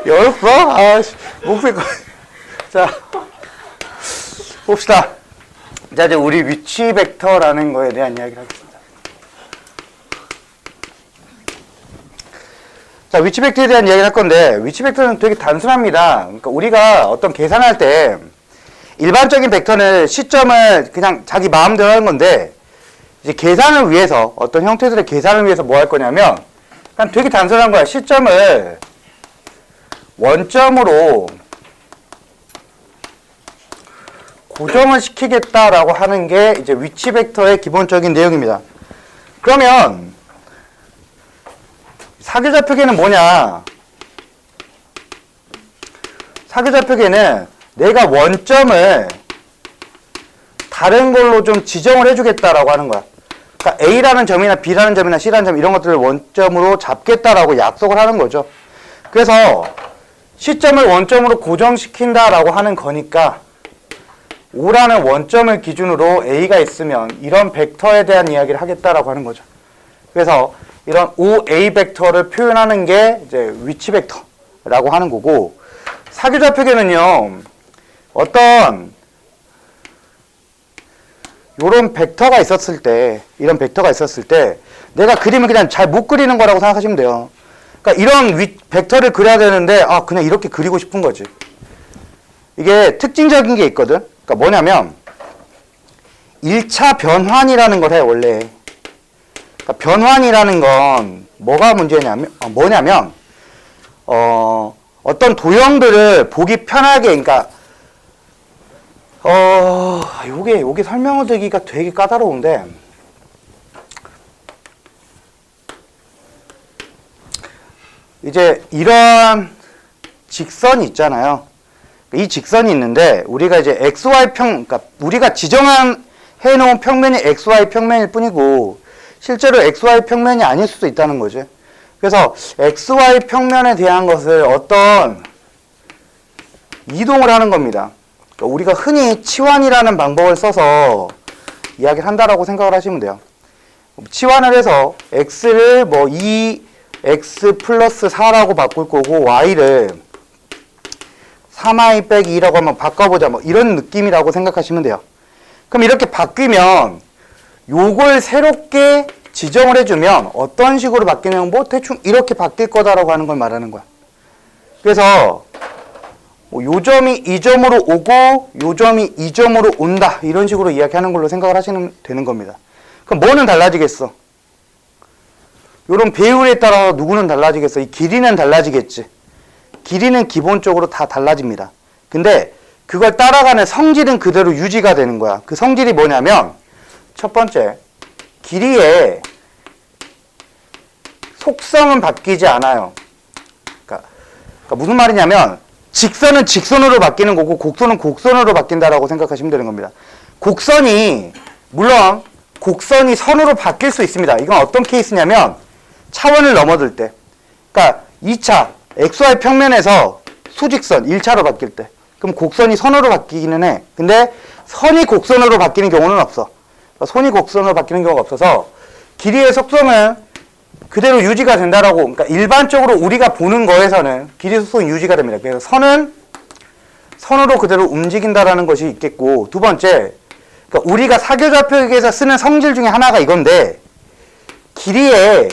열었어? 아씨, 목소리. 자, 봅시다. 자, 이제 우리 위치 벡터라는 거에 대한 이야기를 하겠습니다. 자, 위치 벡터에 대한 이야기를 할 건데, 위치 벡터는 되게 단순합니다. 그러니까 우리가 어떤 계산할 때, 일반적인 벡터는 시점을 그냥 자기 마음대로 하는 건데, 이제 계산을 위해서, 어떤 형태들의 계산을 위해서 뭐 할 거냐면, 그냥 되게 단순한 거야. 시점을 원점으로 고정을 시키겠다라고 하는 게 이제 위치 벡터의 기본적인 내용입니다. 그러면 사교좌표계는 뭐냐? 사교좌표계는 내가 원점을 다른 걸로 좀 지정을 해주겠다라고 하는 거야. 그러니까 A라는 점이나 B라는 점이나 C라는 점 이런 것들을 원점으로 잡겠다라고 약속을 하는 거죠. 그래서 시점을 원점으로 고정시킨다라고 하는 거니까 O라는 원점을 기준으로 A가 있으면 이런 벡터에 대한 이야기를 하겠다라고 하는 거죠. 그래서 이런 OA 벡터를 표현하는 게 이제 위치 벡터라고 하는 거고, 사교좌표계는요, 어떤 요런 벡터가 있었을 때, 이런 벡터가 있었을 때 내가 그림을 그냥 잘 못 그리는 거라고 생각하시면 돼요. 그러니까 이런 벡터를 그려야 되는데 그냥 이렇게 그리고 싶은 거지. 이게 특징적인 게 있거든. 그러니까 뭐냐면 1차 변환이라는 걸 해, 원래. 그러니까 변환이라는 건 뭐가 뭐냐면 어떤 도형들을 보기 편하게, 그러니까 요게 설명을 드리기가 되게 까다로운데, 이제 이런 직선이 있잖아요. 이 직선이 있는데 우리가 이제 그러니까 우리가 해놓은 평면이 XY 평면일 뿐이고 실제로 XY 평면이 아닐 수도 있다는 거지. 그래서 XY 평면에 대한 것을 어떤 이동을 하는 겁니다. 그러니까 우리가 흔히 치환이라는 방법을 써서 이야기를 한다라고 생각을 하시면 돼요. 치환을 해서 X를 2X 플러스 4라고 바꿀 거고 Y를 3i 빼기 2라고 한번 바꿔보자, 이런 느낌이라고 생각하시면 돼요. 그럼 이렇게 바뀌면 요걸 새롭게 지정을 해주면 어떤 식으로 바뀌냐면 대충 이렇게 바뀔 거다라고 하는 걸 말하는 거야. 그래서 요 점이 이 점으로 오고 요 점이 이 점으로 온다, 이런 식으로 이야기하는 걸로 생각을 하시면 되는 겁니다. 그럼 뭐는 달라지겠어? 요런 배율에 따라 누구는 달라지겠어? 이 길이는 달라지겠지. 길이는 기본적으로 다 달라집니다. 근데 그걸 따라가는 성질은 그대로 유지가 되는 거야. 그 성질이 뭐냐면, 첫 번째, 길이의 속성은 바뀌지 않아요. 그러니까 무슨 말이냐면, 직선은 직선으로 바뀌는 거고 곡선은 곡선으로 바뀐다라고 생각하시면 되는 겁니다. 물론 곡선이 선으로 바뀔 수 있습니다. 이건 어떤 케이스냐면 차원을 넘어들 때, 그러니까 2차 XY 평면에서 수직선 1차로 바뀔 때, 그럼 곡선이 선으로 바뀌기는 해. 근데 선이 곡선으로 바뀌는 경우는 없어. 그러니까 선이 곡선으로 바뀌는 경우가 없어서 길이의 속성은 그대로 유지가 된다라고, 그러니까 일반적으로 우리가 보는 거에서는 길이 속성이 유지가 됩니다. 그래서 선은 선으로 그대로 움직인다라는 것이 있겠고, 두 번째, 그러니까 우리가 사교좌표에서 쓰는 성질 중에 하나가 이건데, 길이의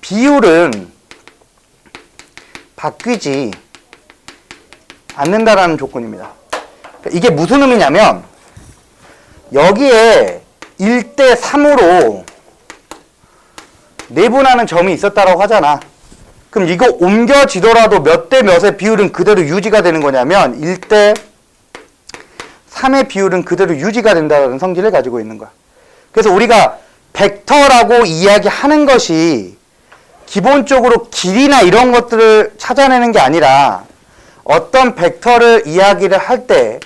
비율은 바뀌지 않는다라는 조건입니다. 그러니까 이게 무슨 의미냐면, 여기에 1대 3으로 내분하는 점이 있었다라고 하잖아. 그럼 이거 옮겨지더라도 몇 대 몇의 비율은 그대로 유지가 되는 거냐면 1대 3의 비율은 그대로 유지가 된다는 성질을 가지고 있는 거야. 그래서 우리가 벡터라고 이야기하는 것이 기본적으로 길이나 이런 것들을 찾아내는 게 아니라, 어떤 벡터를 이야기를 할 때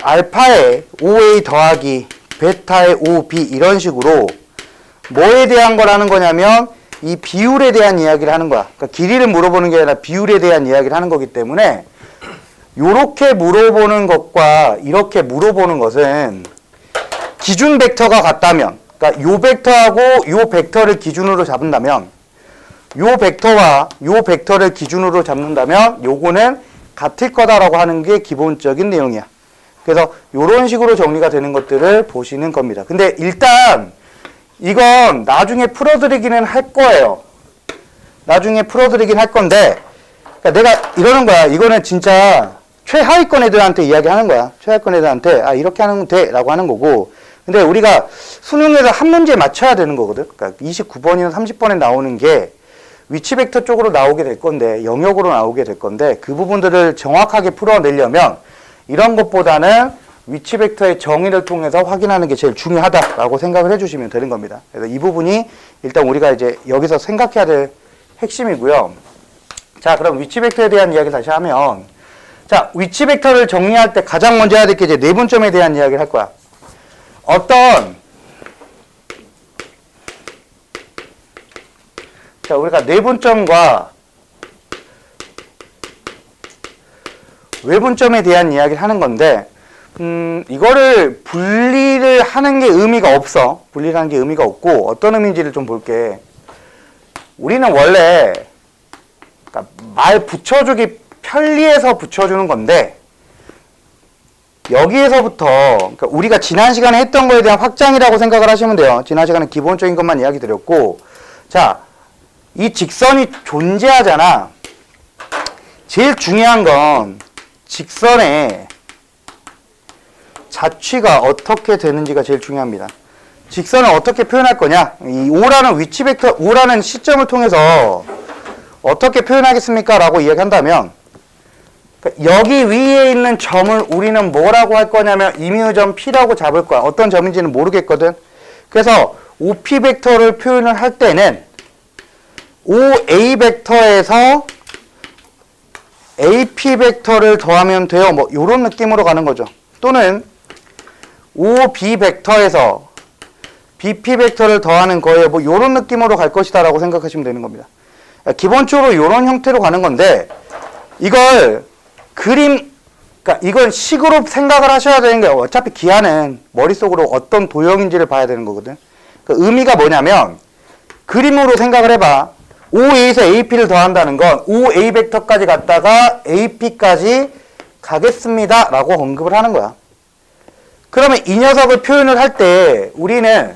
알파에 5a 더하기 베타에 5b 이런 식으로 뭐에 대한 거라는 거냐면 이 비율에 대한 이야기를 하는 거야. 그러니까 길이를 물어보는 게 아니라 비율에 대한 이야기를 하는 거기 때문에, 요렇게 물어보는 것과 이렇게 물어보는 것은 기준 벡터가 같다면, 그러니까 요 벡터하고 요 벡터를 기준으로 잡는다면 요 벡터와 요 벡터를 기준으로 잡는다면 요거는 같을 거다라고 하는 게 기본적인 내용이야. 그래서 요런 식으로 정리가 되는 것들을 보시는 겁니다. 근데 일단 이건 나중에 풀어드리기는 할 거예요. 나중에 풀어드리긴 할 건데, 그러니까 내가 이러는 거야. 이거는 진짜 최하위권 애들한테 이야기하는 거야. 최하위권 애들한테 이렇게 하면 돼 라고 하는 거고, 근데 우리가 수능에서 한 문제 맞춰야 되는 거거든. 그러니까 29번이나 30번에 나오는 게 위치 벡터 쪽으로 나오게 될 건데, 영역으로 나오게 될 건데, 그 부분들을 정확하게 풀어내려면 이런 것보다는 위치 벡터의 정의를 통해서 확인하는 게 제일 중요하다라고 생각을 해주시면 되는 겁니다. 그래서 이 부분이 일단 우리가 이제 여기서 생각해야 될 핵심이고요. 자, 그럼 위치 벡터에 대한 이야기 다시 하면, 자, 위치 벡터를 정리할 때 가장 먼저 해야 될 게 이제 내분점에 대한 이야기를 할 거야. 자, 우리가 내분점과 외분점에 대한 이야기를 하는 건데, 이거를 분리를 하는 게 의미가 없어. 분리를 하는 게 의미가 없고, 어떤 의미인지를 좀 볼게. 우리는 원래, 그러니까 말 붙여주기 편리해서 붙여주는 건데, 여기에서부터, 그러니까 우리가 지난 시간에 했던 거에 대한 확장이라고 생각을 하시면 돼요. 지난 시간에 기본적인 것만 이야기 드렸고, 자, 이 직선이 존재하잖아. 제일 중요한 건 직선의 자취가 어떻게 되는지가 제일 중요합니다. 직선을 어떻게 표현할 거냐? 이 O라는 위치 벡터, O라는 시점을 통해서 어떻게 표현하겠습니까? 라고 이야기한다면, 여기 위에 있는 점을 우리는 뭐라고 할 거냐면 임의점 P라고 잡을 거야. 어떤 점인지는 모르겠거든. 그래서 OP 벡터를 표현을 할 때는 OA 벡터에서 AP 벡터를 더하면 돼요. 뭐 이런 느낌으로 가는 거죠. 또는 OB 벡터에서 BP 벡터를 더하는 거예요. 뭐 이런 느낌으로 갈 것이다 라고 생각하시면 되는 겁니다. 기본적으로 이런 형태로 가는 건데, 이걸 그러니까 이건 식으로 생각을 하셔야 되는 거예요. 어차피 기하는 머릿속으로 어떤 도형인지를 봐야 되는 거거든. 그 의미가 뭐냐면, 그림으로 생각을 해봐. OA에서 AP를 더한다는 건 OA 벡터까지 갔다가 AP까지 가겠습니다 라고 언급을 하는 거야. 그러면 이 녀석을 표현을 할 때 우리는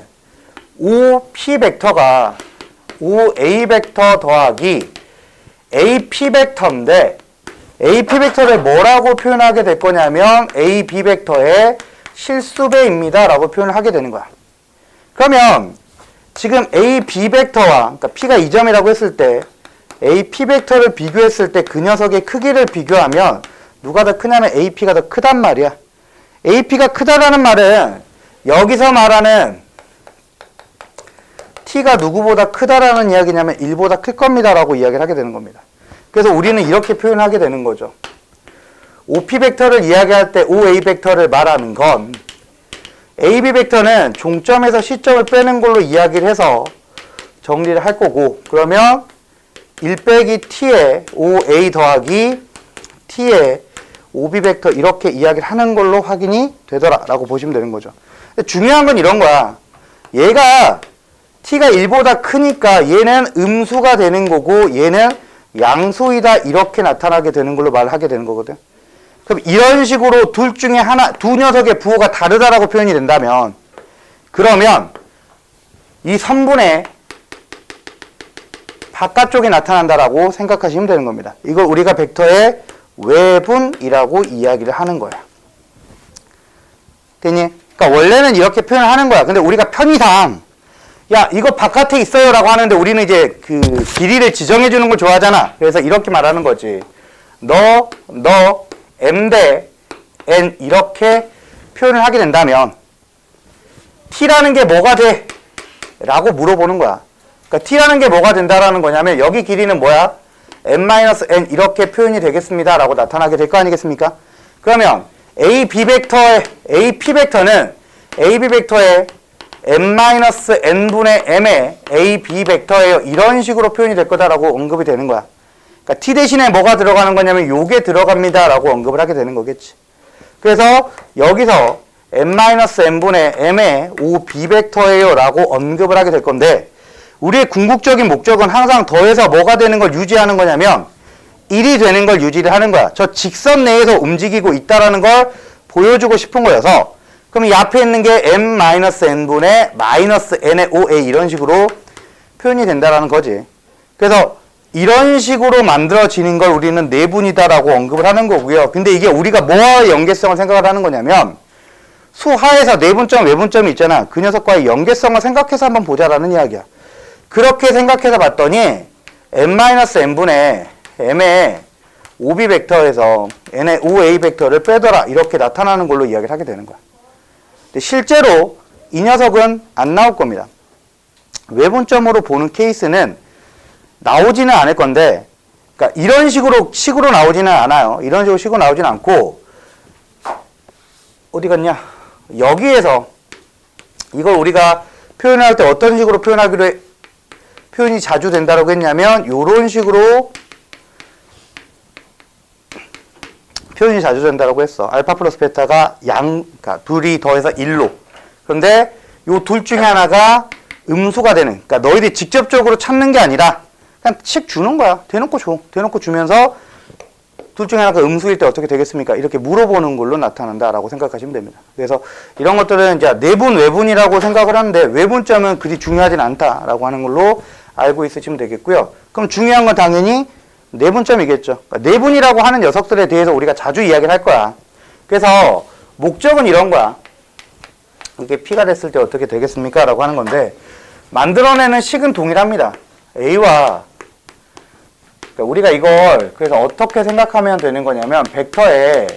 OP 벡터가 OA 벡터 더하기 AP 벡터인데, AP 벡터를 뭐라고 표현하게 될 거냐면 AB 벡터의 실수배입니다 라고 표현을 하게 되는 거야. 그러면 지금 AB 벡터와, 그러니까 P가 2점이라고 했을 때 AP 벡터를 비교했을 때 그 녀석의 크기를 비교하면 누가 더 크냐면 AP가 더 크단 말이야. AP가 크다라는 말은 여기서 말하는 T가 누구보다 크다라는 이야기냐면 1보다 클 겁니다 라고 이야기를 하게 되는 겁니다. 그래서 우리는 이렇게 표현하게 되는 거죠. OP 벡터를 이야기할 때 OA 벡터를 말하는 건, AB 벡터는 종점에서 시점을 빼는 걸로 이야기를 해서 정리를 할 거고, 그러면 1 빼기 T의 OA 더하기 T의 OB 벡터 이렇게 이야기를 하는 걸로 확인이 되더라라고 보시면 되는 거죠. 근데 중요한 건 이런 거야. 얘가 T가 1보다 크니까 얘는 음수가 되는 거고 얘는 양수이다 이렇게 나타나게 되는 걸로 말을 하게 되는 거거든. 그럼 이런 식으로 둘 중에 하나, 두 녀석의 부호가 다르다라고 표현이 된다면, 그러면 이 선분의 바깥쪽이 나타난다라고 생각하시면 되는 겁니다. 이걸 우리가 벡터의 외분이라고 이야기를 하는 거야. 됐니? 그러니까 원래는 이렇게 표현을 하는 거야. 근데 우리가 편의상 야, 이거 바깥에 있어요 라고 하는데 우리는 이제 그 길이를 지정해 주는 걸 좋아하잖아. 그래서 이렇게 말하는 거지. 너 M 대 N 이렇게 표현을 하게 된다면 T라는 게 뭐가 돼? 라고 물어보는 거야. 그러니까 T라는 게 뭐가 된다라는 거냐면 여기 길이는 뭐야? M-N 이렇게 표현이 되겠습니다 라고 나타나게 될 거 아니겠습니까? 그러면 AP 벡터는 AB 벡터의 M-N분의 M의 AB 벡터예요. 이런 식으로 표현이 될 거다라고 언급이 되는 거야. 그러니까 T 대신에 뭐가 들어가는 거냐면 요게 들어갑니다 라고 언급을 하게 되는 거겠지. 그래서 여기서 n-n분의 m의 OB 벡터예요 라고 언급을 하게 될 건데, 우리의 궁극적인 목적은 항상 더해서 뭐가 되는 걸 유지하는 거냐면 1이 되는 걸 유지를 하는 거야. 저 직선 내에서 움직이고 있다라는 걸 보여주고 싶은 거여서, 그럼 이 앞에 있는 게 m-n분의 -n의 OA 이런 식으로 표현이 된다라는 거지. 그래서 이런 식으로 만들어지는 걸 우리는 내분이다라고 언급을 하는 거고요. 근데 이게 우리가 뭐와의 연계성을 생각을 하는 거냐면, 수하에서 내분점, 외분점이 있잖아. 그 녀석과의 연계성을 생각해서 한번 보자라는 이야기야. 그렇게 생각해서 봤더니 n-n분의 m의 OB 벡터에서 n의 OA 벡터를 빼더라 이렇게 나타나는 걸로 이야기를 하게 되는 거야. 근데 실제로 이 녀석은 안 나올 겁니다. 외분점으로 보는 케이스는 나오지는 않을 건데, 그러니까 이런 식으로 나오지는 않아요. 이런 식으로 나오지는 않고, 어디 갔냐? 여기에서 이걸 우리가 표현할 때 어떤 식으로 표현이 자주 된다고 했냐면, 요런 식으로 표현이 자주 된다고 했어. 알파 플러스 베타가 그러니까 둘이 더해서 1로. 그런데 요 둘 중에 하나가 음수가 되는, 그러니까 너희들이 직접적으로 찾는 게 아니라 그냥 씩 주는 거야. 대놓고 줘. 대놓고 주면서 둘 중에 하나가 음수일 때 어떻게 되겠습니까? 이렇게 물어보는 걸로 나타난다라고 생각하시면 됩니다. 그래서 이런 것들은 이제 내분, 외분이라고 생각을 하는데, 외분점은 그리 중요하진 않다라고 하는 걸로 알고 있으시면 되겠고요. 그럼 중요한 건 당연히 내분점이겠죠. 그러니까 내분이라고 하는 녀석들에 대해서 우리가 자주 이야기를 할 거야. 그래서 목적은 이런 거야. 이게 P가 됐을 때 어떻게 되겠습니까? 라고 하는 건데, 만들어내는 식은 동일합니다. A와, 그러니까 우리가 이걸 그래서 어떻게 생각하면 되는 거냐면, 벡터의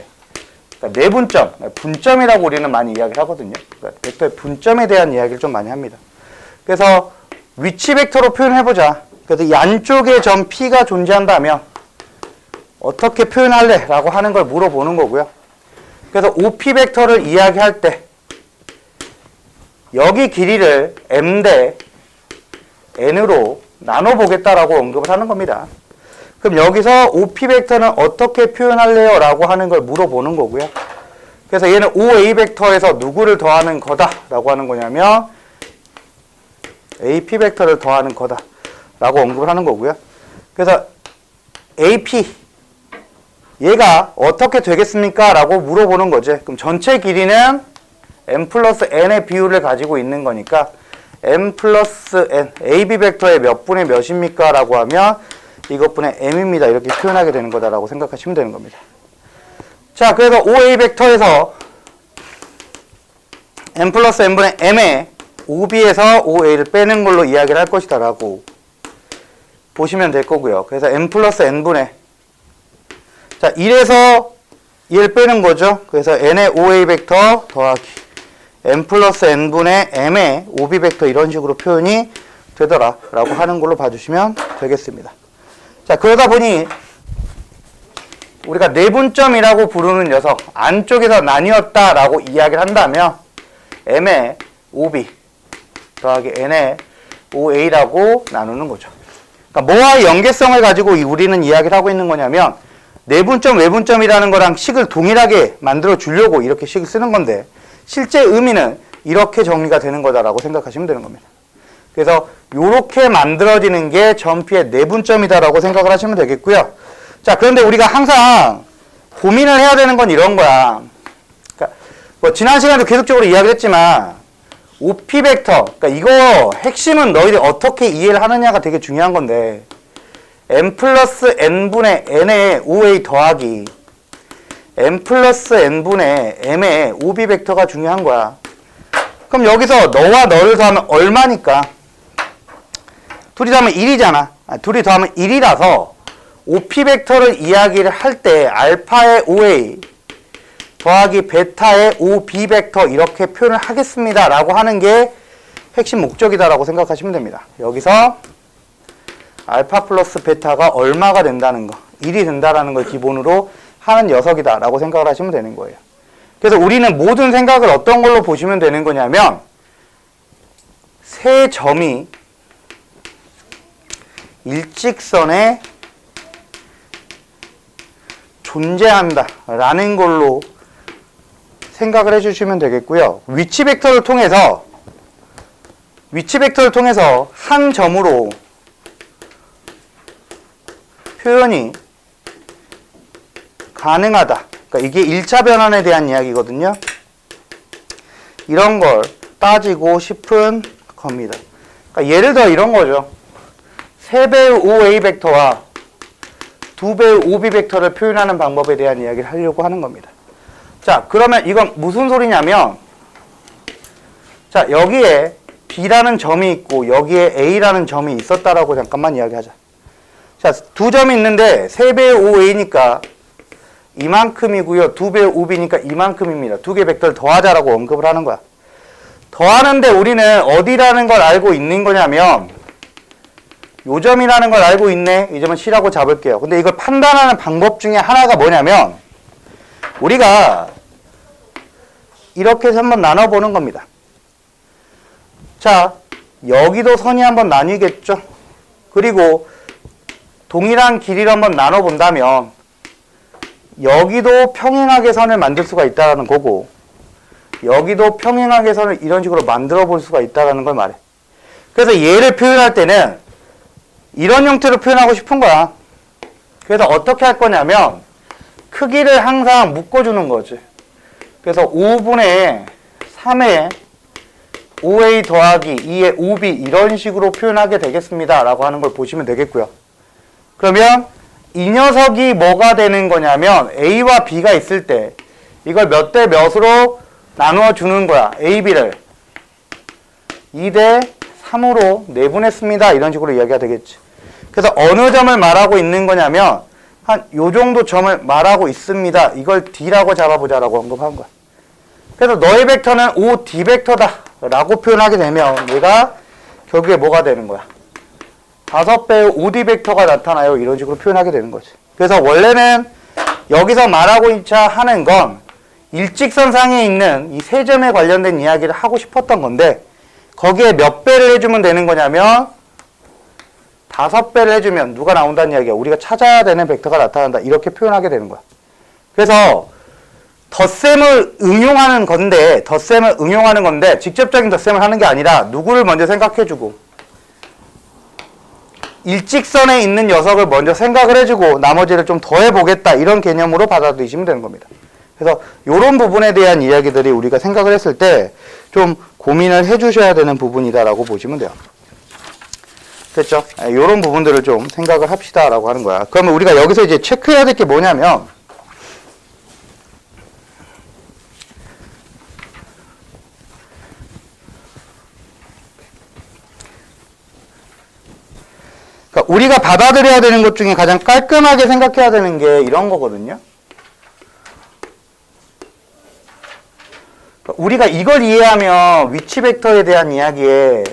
그러니까 내분점, 분점이라고 우리는 많이 이야기를 하거든요. 그러니까 벡터의 분점에 대한 이야기를 좀 많이 합니다. 그래서 위치 벡터로 표현해보자. 그래서 이 안쪽에 점 P가 존재한다면 어떻게 표현할래? 라고 하는 걸 물어보는 거고요. 그래서 OP 벡터를 이야기할 때 여기 길이를 M 대 N으로 나눠보겠다라고 언급을 하는 겁니다. 그럼 여기서 OP 벡터는 어떻게 표현할래요? 라고 하는 걸 물어보는 거고요. 그래서 얘는 OA 벡터에서 누구를 더하는 거다 라고 하는 거냐면 AP 벡터를 더하는 거다 라고 언급을 하는 거고요. 그래서 AP 얘가 어떻게 되겠습니까? 라고 물어보는 거지. 그럼 전체 길이는 M 플러스 N의 비율을 가지고 있는 거니까 M 플러스 N, AB 벡터의 몇 분의 몇입니까? 라고 하면 이것분의 M입니다. 이렇게 표현하게 되는 거다라고 생각하시면 되는 겁니다. 자, 그래서 OA 벡터에서 M 플러스 N분의 M의 OB에서 OA를 빼는 걸로 이야기를 할 것이다 라고 보시면 될 거고요. 그래서 M 플러스 N분의, 자, 1에서 1 빼는 거죠. 그래서 N의 OA 벡터 더하기 M 플러스 N분의 M의 OB 벡터 이런 식으로 표현이 되더라 라고 하는 걸로 봐주시면 되겠습니다. 자, 그러다 보니 우리가 내분점이라고 부르는 녀석 안쪽에서 나뉘었다 라고 이야기를 한다면 M의 OB 더하기 N의 OA라고 나누는 거죠. 그러니까 뭐와의 연계성을 가지고 우리는 이야기를 하고 있는 거냐면, 내분점, 외분점이라는 거랑 식을 동일하게 만들어 주려고 이렇게 식을 쓰는 건데, 실제 의미는 이렇게 정리가 되는 거다라고 생각하시면 되는 겁니다. 그래서 이렇게 만들어지는 게 점피의 내분점이다라고 생각을 하시면 되겠고요. 자, 그런데 우리가 항상 고민을 해야 되는 건 이런 거야. 그러니까 뭐 지난 시간에도 계속적으로 이야기를 했지만 OP 벡터, 그러니까 이거 핵심은 너희들이 어떻게 이해를 하느냐가 되게 중요한 건데, M 플러스 N분의 N의 OA 더하기 M 플러스 N분의 M의 OB 벡터가 중요한 거야. 그럼 여기서 너와 너를 더하면 얼마니까? 둘이 더하면 1이잖아. 둘이 더하면 1이라서 OP 벡터를 이야기를 할 때 알파의 OA 더하기 베타의 OB 벡터 이렇게 표현을 하겠습니다 라고 하는 게 핵심 목적이다 라고 생각하시면 됩니다. 여기서 알파 플러스 베타가 얼마가 된다는 거, 1이 된다라는 걸 기본으로 하는 녀석이다 라고 생각을 하시면 되는 거예요. 그래서 우리는 모든 생각을 어떤 걸로 보시면 되는 거냐면, 세 점이 일직선에 존재한다 라는 걸로 생각을 해주시면 되겠고요. 위치 벡터를 통해서 한 점으로 표현이 가능하다. 그러니까 이게 1차 변환에 대한 이야기거든요. 이런 걸 따지고 싶은 겁니다. 그러니까 예를 들어 이런 거죠. 3배의 5a 벡터와 2배의 5b 벡터를 표현하는 방법에 대한 이야기를 하려고 하는 겁니다. 자, 그러면 이건 무슨 소리냐면, 자, 여기에 b라는 점이 있고 여기에 a라는 점이 있었다라고 잠깐만 이야기하자. 자, 두 점이 있는데 3배의 5a니까 이만큼이고요. 2배의 5b니까 이만큼입니다. 두 개 벡터를 더하자라고 언급을 하는 거야. 더하는데 우리는 어디라는 걸 알고 있는 거냐면 요 점이라는 걸 알고 있네. 이 점은 C라고 잡을게요. 근데 이걸 판단하는 방법 중에 하나가 뭐냐면 우리가 이렇게 해서 한번 나눠보는 겁니다. 자, 여기도 선이 한번 나뉘겠죠. 그리고 동일한 길이를 한번 나눠본다면 여기도 평행하게 선을 만들 수가 있다는 거고 여기도 평행하게 선을 이런 식으로 만들어 볼 수가 있다는 걸 말해. 그래서 얘를 표현할 때는 이런 형태로 표현하고 싶은 거야. 그래서 어떻게 할 거냐면 크기를 항상 묶어주는 거지. 그래서 5분의 3의 5a 더하기 2의 5b 이런 식으로 표현하게 되겠습니다. 라고 하는 걸 보시면 되겠고요. 그러면 이 녀석이 뭐가 되는 거냐면 a와 b가 있을 때 이걸 몇 대 몇으로 나누어 주는 거야. a, b를 2대 3으로 내분했습니다. 이런 식으로 이야기가 되겠지. 그래서 어느 점을 말하고 있는 거냐면 한 요 정도 점을 말하고 있습니다. 이걸 D라고 잡아보자라고 언급한 거야. 그래서 너의 벡터는 OD 벡터다 라고 표현하게 되면 얘가 결국에 뭐가 되는 거야? 5배의 OD 벡터가 나타나요. 이런 식으로 표현하게 되는 거지. 그래서 원래는 여기서 말하고 있자 하는 건 일직선상에 있는 이 세 점에 관련된 이야기를 하고 싶었던 건데 거기에 몇 배를 해주면 되는 거냐면 5배를 해주면 누가 나온다는 이야기야. 우리가 찾아야 되는 벡터가 나타난다. 이렇게 표현하게 되는 거야. 그래서 덧셈을 응용하는 건데 직접적인 덧셈을 하는 게 아니라 누구를 먼저 생각해주고 일직선에 있는 녀석을 먼저 생각을 해주고 나머지를 좀 더해보겠다. 이런 개념으로 받아들이시면 되는 겁니다. 그래서 이런 부분에 대한 이야기들이 우리가 생각을 했을 때 좀 고민을 해주셔야 되는 부분이다라고 보시면 돼요. 됐죠? 이런 부분들을 좀 생각을 합시다라고 하는 거야. 그러면 우리가 여기서 이제 체크해야 될 게 뭐냐면 그러니까 우리가 받아들여야 되는 것 중에 가장 깔끔하게 생각해야 되는 게 이런 거거든요. 우리가 이걸 이해하면 위치 벡터에 대한 이야기의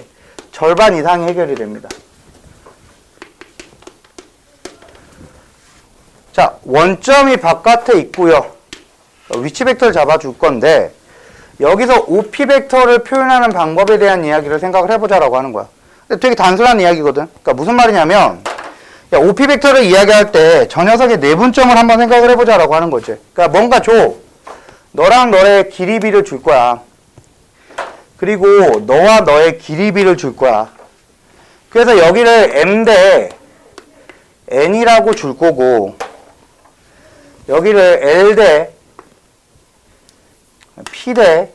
절반 이상이 해결이 됩니다. 자, 원점이 바깥에 있고요. 위치 벡터를 잡아줄 건데 여기서 OP 벡터를 표현하는 방법에 대한 이야기를 생각을 해보자라고 하는 거야. 근데 되게 단순한 이야기거든. 그러니까 무슨 말이냐면 OP 벡터를 이야기할 때 저 녀석의 내분점을 한번 생각을 해보자라고 하는 거지. 그러니까 뭔가 줘. 너랑 너의 길이비를 줄 거야. 그리고 너와 너의 길이비를 줄 거야. 그래서 여기를 m 대 n이라고 줄 거고 여기를 l 대 p 대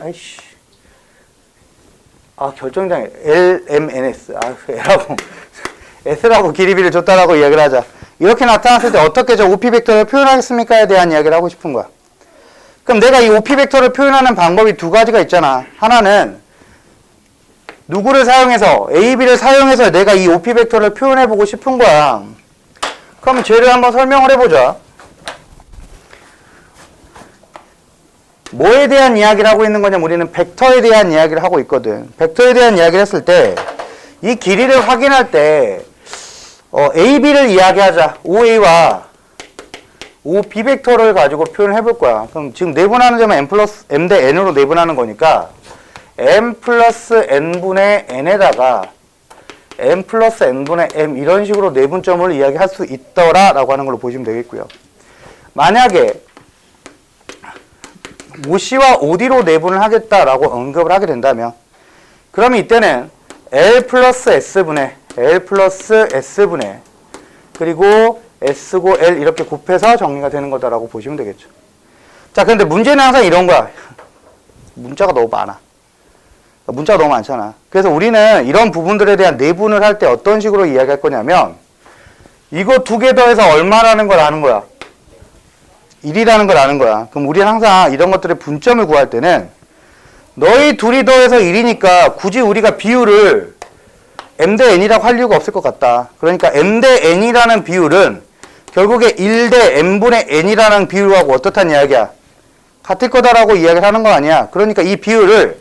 아이씨 결정장애 l, m, n, s L하고 s라고 길이비를 줬다라고 이야기를 하자. 이렇게 나타났을 때 어떻게 저 OP 벡터를 표현하겠습니까에 대한 이야기를 하고 싶은 거야. 그럼 내가 이 OP 벡터를 표현하는 방법이 두 가지가 있잖아. 하나는 누구를 사용해서 A, B를 사용해서 내가 이 OP 벡터를 표현해보고 싶은 거야. 그러면 쟤를 한번 설명을 해보자. 뭐에 대한 이야기를 하고 있는 거냐면 우리는 벡터에 대한 이야기를 하고 있거든. 벡터에 대한 이야기를 했을 때 이 길이를 확인할 때 A, B를 이야기하자. OA와 OB 벡터를 가지고 표현을 해볼 거야. 그럼 지금 내분하는 점은 M 대 N으로 내분하는 거니까 M 플러스 N분의 N에다가 M 플러스 N분의 M 이런 식으로 내분점을 이야기할 수 있더라 라고 하는 걸로 보시면 되겠고요. 만약에 OC와 OD로 내분을 하겠다라고 언급을 하게 된다면, 그러면 이때는 L 플러스 S분의 그리고 S고 L 이렇게 곱해서 정리가 되는 거다라고 보시면 되겠죠. 자, 근데 문제는 항상 이런 거야. 문자가 너무 많아. 문자가 너무 많잖아. 그래서 우리는 이런 부분들에 대한 내분을 할 때 어떤 식으로 이야기할 거냐면, 이거 두 개 더해서 얼마라는 걸 아는 거야. 1이라는 걸 아는 거야. 그럼 우리는 항상 이런 것들의 분점을 구할 때는 너희 둘이 더해서 1이니까 굳이 우리가 비율을 m 대 n이라고 할 이유가 없을 것 같다. 그러니까 m 대 n이라는 비율은 결국에 1 대 n분의 n이라는 비율하고 어떻다는 이야기야? 같을 거다라고 이야기를 하는 거 아니야. 그러니까 이 비율을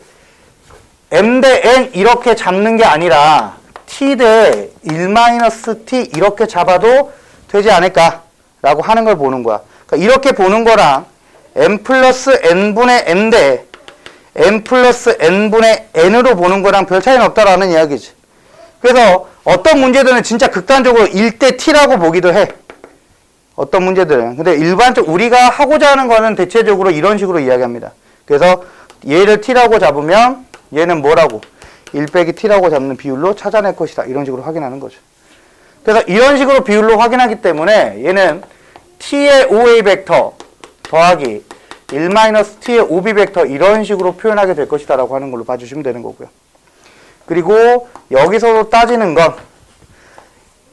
m 대 n 이렇게 잡는 게 아니라 t 대 1-t 이렇게 잡아도 되지 않을까라고 하는 걸 보는 거야. 그러니까 이렇게 보는 거랑 m 플러스 n분의 n 대 m 플러스 n분의 n으로 보는 거랑 별 차이는 없다라는 이야기지. 그래서 어떤 문제들은 진짜 극단적으로 1대 t라고 보기도 해. 어떤 문제들은. 근데 일반적으로 우리가 하고자 하는 거는 대체적으로 이런 식으로 이야기합니다. 그래서 얘를 t라고 잡으면 얘는 뭐라고? 1 빼기 t라고 잡는 비율로 찾아낼 것이다. 이런 식으로 확인하는 거죠. 그래서 이런 식으로 비율로 확인하기 때문에 얘는 t의 OA 벡터 더하기 1-t의 OB 벡터 이런 식으로 표현하게 될 것이다 라고 하는 걸로 봐주시면 되는 거고요. 그리고 여기서 따지는 건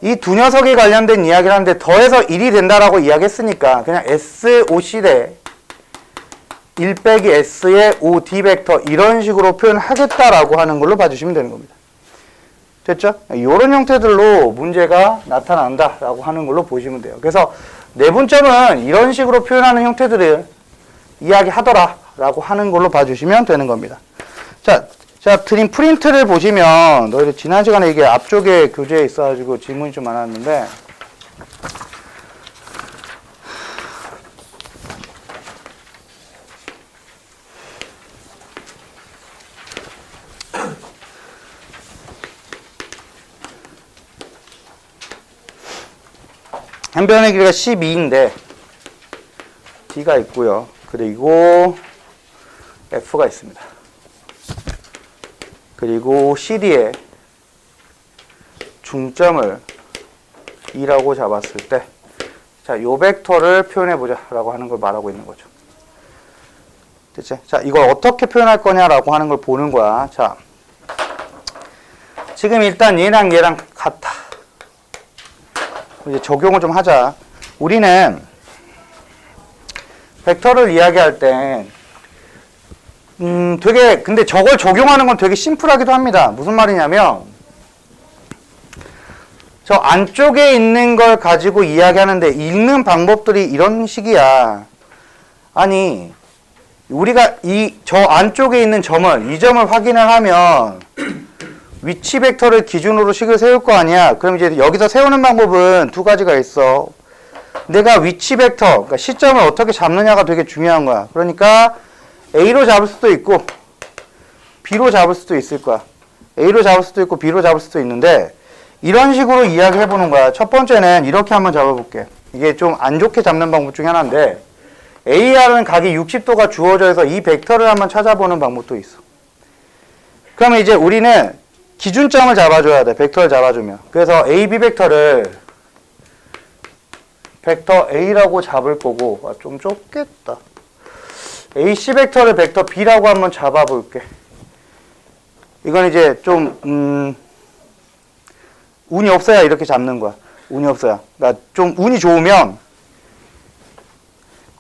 이 두 녀석이 관련된 이야기를 하는데 더해서 1이 된다라고 이야기했으니까 그냥 SOC 대 1 빼기 S의 OD 벡터 이런 식으로 표현하겠다라고 하는 걸로 봐주시면 되는 겁니다. 됐죠? 이런 형태들로 문제가 나타난다라고 하는 걸로 보시면 돼요. 그래서 내분점은 이런 식으로 표현하는 형태들을 이야기하더라라고 하는 걸로 봐주시면 되는 겁니다. 자, 드린 프린트를 보시면 너희들 지난 시간에 이게 앞쪽에 교재에 있어가지고 질문이 좀 많았는데 한 변의 길이가 12인데 D가 있고요. 그리고 F가 있습니다. 그리고 CD의 중점을 2라고 잡았을 때 자, 요 벡터를 표현해보자 라고 하는 걸 말하고 있는 거죠. 됐지? 자, 이걸 어떻게 표현할 거냐라고 하는 걸 보는 거야. 자, 지금 일단 얘랑 같아. 이제 적용을 좀 하자. 우리는 벡터를 이야기할 땐 되게 근데 저걸 적용하는 건 되게 심플하기도 합니다. 무슨 말이냐면 저 안쪽에 있는 걸 가지고 이야기하는데 읽는 방법들이 이런 식이야. 아니 우리가 저 안쪽에 있는 이 점을 확인을 하면 위치 벡터를 기준으로 식을 세울 거 아니야. 그럼 이제 여기서 세우는 방법은 두 가지가 있어. 내가 위치 벡터, 그러니까 시점을 어떻게 잡느냐가 되게 중요한 거야. 그러니까 A로 잡을 수도 있고 B로 잡을 수도 있을 거야. A로 잡을 수도 있고 B로 잡을 수도 있는데 이런 식으로 이야기해 보는 거야. 첫 번째는 이렇게 한번 잡아볼게. 이게 좀 안 좋게 잡는 방법 중에 하나인데 AR은 각이 60도가 주어져 있어 이 벡터를 한번 찾아보는 방법도 있어. 그러면 이제 우리는 기준점을 잡아줘야 돼. 벡터를 잡아주면. 그래서 AB 벡터를 벡터 A라고 잡을 거고 좀 좁겠다. AC 벡터를 벡터 B라고 한번 잡아볼게. 이건 이제 좀 운이 없어야 이렇게 잡는 거야. 운이 없어야. 그러니까 좀 운이 좋으면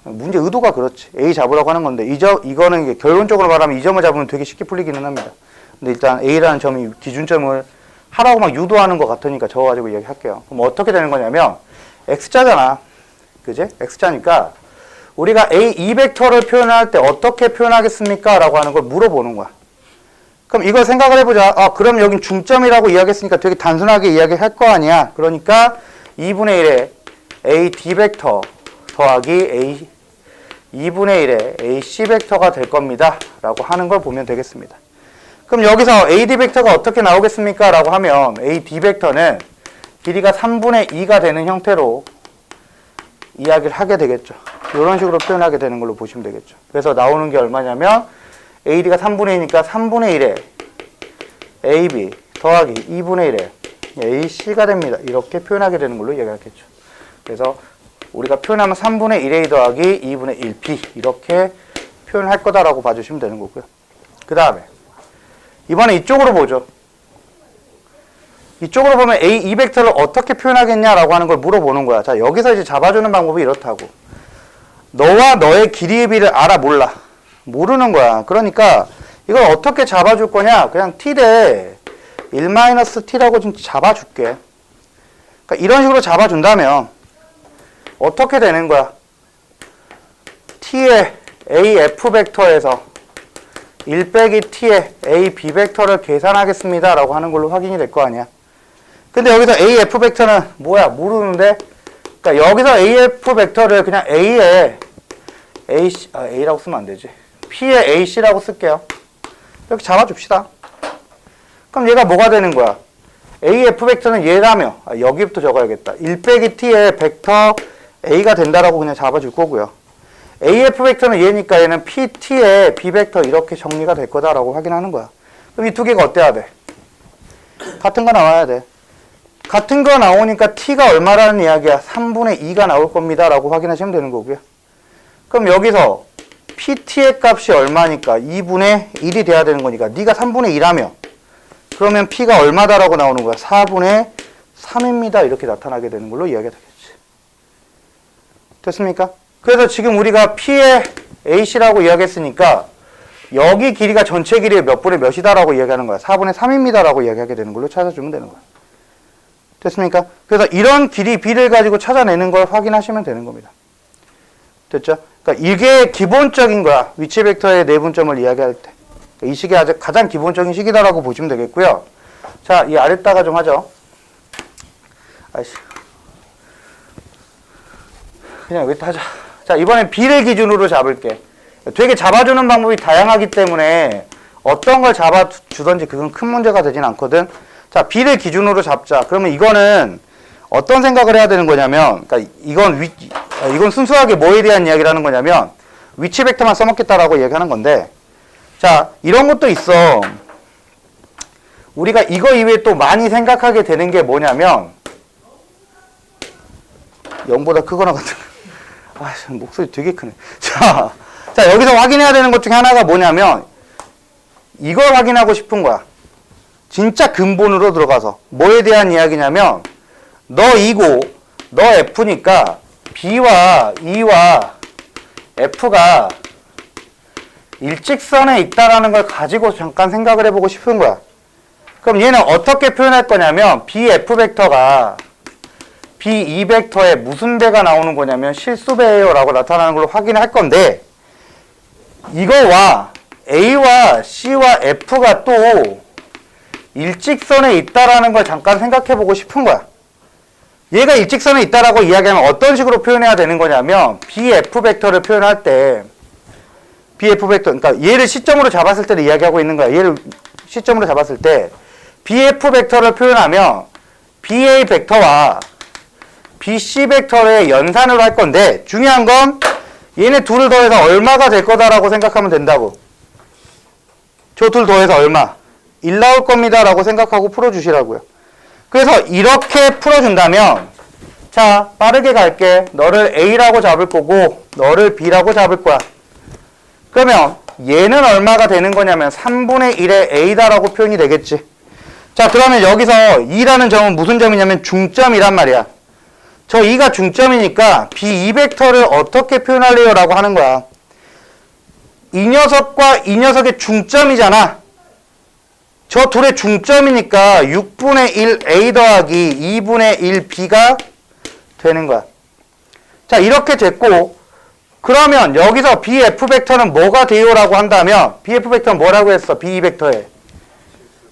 문제 의도가 그렇지. A 잡으라고 하는 건데 이거는 이게 결론적으로 말하면 이 점을 잡으면 되게 쉽게 풀리기는 합니다. 근데 일단 A라는 점이 기준점을 하라고 막 유도하는 것 같으니까 저거 가지고 이야기할게요. 그럼 어떻게 되는 거냐면 X자잖아. 그지? X자니까 우리가 A2 벡터를 표현할 때 어떻게 표현하겠습니까? 라고 하는 걸 물어보는 거야. 그럼 이걸 생각을 해보자. 그럼 여긴 중점이라고 이야기했으니까 되게 단순하게 이야기할 거 아니야. 그러니까 2분의 1의 AD 벡터 더하기 A 2분의 1의 AC 벡터가 될 겁니다. 라고 하는 걸 보면 되겠습니다. 그럼 여기서 AD 벡터가 어떻게 나오겠습니까? 라고 하면 AD 벡터는 길이가 3분의 2가 되는 형태로 이야기를 하게 되겠죠. 이런 식으로 표현하게 되는 걸로 보시면 되겠죠. 그래서 나오는 게 얼마냐면 AD가 3분의 2니까 3분의 1에 AB 더하기 2분의 1에 AC가 됩니다. 이렇게 표현하게 되는 걸로 얘기하겠죠. 그래서 우리가 표현하면 3분의 1A 더하기 2분의 1B 이렇게 표현할 거다라고 봐주시면 되는 거고요. 그 다음에 이번에 이쪽으로 보죠. 이쪽으로 보면 이 벡터를 어떻게 표현하겠냐라고 하는 걸 물어보는 거야. 자, 여기서 이제 잡아주는 방법이 이렇다고. 너와 너의 길이의 비를 알아 몰라. 모르는 거야. 그러니까 이걸 어떻게 잡아줄 거냐. 그냥 t 대 1-t라고 좀 잡아줄게. 그러니까 이런 식으로 잡아준다면 어떻게 되는 거야. t의 AF 벡터에서 1 빼기 t의 AB 벡터를 계산하겠습니다. 라고 하는 걸로 확인이 될 거 아니야. 근데 여기서 AF 벡터는 뭐야? 모르는데? 그러니까 여기서 AF 벡터를 그냥 A에 AC, A라고 쓰면 안 되지. P에 AC라고 쓸게요. 이렇게 잡아줍시다. 그럼 얘가 뭐가 되는 거야? AF 벡터는 얘라며. 여기부터 적어야겠다. 1 빼기 t의 벡터 A가 된다라고 그냥 잡아줄 거고요. AF 벡터는 얘니까 얘는 PT의 B 벡터 이렇게 정리가 될 거다라고 확인하는 거야. 그럼 이 두 개가 어때야 돼? 같은 거 나와야 돼. 같은 거 나오니까 T가 얼마라는 이야기야? 3분의 2가 나올 겁니다. 라고 확인하시면 되는 거고요. 그럼 여기서 PT의 값이 얼마니까? 2분의 1이 돼야 되는 거니까 네가 3분의 2라며 그러면 P가 얼마다라고 나오는 거야? 4분의 3입니다. 이렇게 나타나게 되는 걸로 이야기가 되겠지. 됐습니까? 그래서 지금 우리가 P의 AC라고 이야기했으니까 여기 길이가 전체 길이의 몇 분의 몇이다라고 이야기하는 거야. 4분의 3입니다. 라고 이야기하게 되는 걸로 찾아주면 되는 거야. 됐습니까? 그래서 이런 길이 B를 가지고 찾아내는 걸 확인하시면 되는 겁니다. 됐죠? 그러니까 이게 기본적인 거야. 위치 벡터의 내분점을 이야기할 때. 이 식이 아주 가장 기본적인 식이다라고 보시면 되겠고요. 자, 이 아래다가 좀 하죠. 아이씨. 그냥 여기다 하자. 자, 이번엔 B를 기준으로 잡을게. 되게 잡아주는 방법이 다양하기 때문에 어떤 걸 잡아주던지 그건 큰 문제가 되진 않거든. 자, B를 기준으로 잡자. 그러면 이거는 어떤 생각을 해야 되는 거냐면, 그러니까 이건 순수하게 뭐에 대한 이야기를 하는 거냐면, 위치 벡터만 써먹겠다라고 얘기하는 건데, 자, 이런 것도 있어. 우리가 이거 이외에 또 많이 생각하게 되는 게 뭐냐면, 0보다 크거나 같은 거. 아, 목소리 되게 크네. 자, 여기서 확인해야 되는 것 중에 하나가 뭐냐면, 이걸 확인하고 싶은 거야. 진짜 근본으로 들어가서 뭐에 대한 이야기냐면 너 E고 너 F니까 B와 E와 F가 일직선에 있다라는 걸 가지고 잠깐 생각을 해보고 싶은 거야. 그럼 얘는 어떻게 표현할 거냐면 BF 벡터가 BE 벡터에 무슨 배가 나오는 거냐면 실수배예요 라고 나타나는 걸로 확인할 건데 이거와 A와 C와 F가 또 일직선에 있다라는 걸 잠깐 생각해 보고 싶은 거야. 얘가 일직선에 있다라고 이야기하면 어떤 식으로 표현해야 되는 거냐면 BF 벡터를 표현할 때 BF 벡터, 그러니까 얘를 시점으로 잡았을 때를 이야기하고 있는 거야. 얘를 시점으로 잡았을 때 BF 벡터를 표현하면 BA 벡터와 BC 벡터의 연산으로 할 건데 중요한 건 얘네 둘을 더해서 얼마가 될 거다라고 생각하면 된다고. 저 둘 더해서 얼마? 1 나올 겁니다. 라고 생각하고 풀어주시라고요. 그래서 이렇게 풀어준다면 자, 빠르게 갈게. 너를 A라고 잡을 거고 너를 B라고 잡을 거야. 그러면 얘는 얼마가 되는 거냐면 3분의 1의 A다라고 표현이 되겠지. 자, 그러면 여기서 2라는 점은 무슨 점이냐면 중점이란 말이야. 저 2가 중점이니까 B2 벡터를 어떻게 표현할래요? 라고 하는 거야. 이 녀석과 이 녀석의 중점이잖아. 저 둘의 중점이니까 6분의 1 A 더하기 2분의 1 B가 되는 거야. 자, 이렇게 됐고 그러면 여기서 BF 벡터는 뭐가 돼요? 라고 한다면 BF 벡터는 뭐라고 했어? B2 벡터에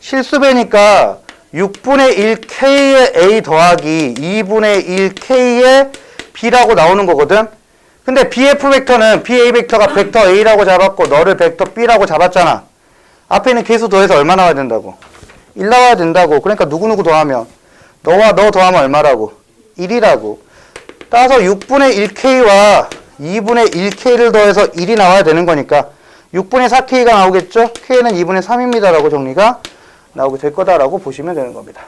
실수배니까 6분의 1K의 A 더하기 2분의 1K의 B라고 나오는 거거든. 근데 BF 벡터는 BA 벡터가 벡터 A라고 잡았고 너를 벡터 B라고 잡았잖아. 앞에 있는 개수 더해서 얼마 나와야 된다고? 1 나와야 된다고. 그러니까 누구누구 더하면 너와 너 더하면 얼마라고? 1이라고. 따라서 6분의 1K와 2분의 1K를 더해서 1이 나와야 되는 거니까 6분의 4K가 나오겠죠? K는 2분의 3입니다. 라고 정리가 나오게 될 거다라고 보시면 되는 겁니다.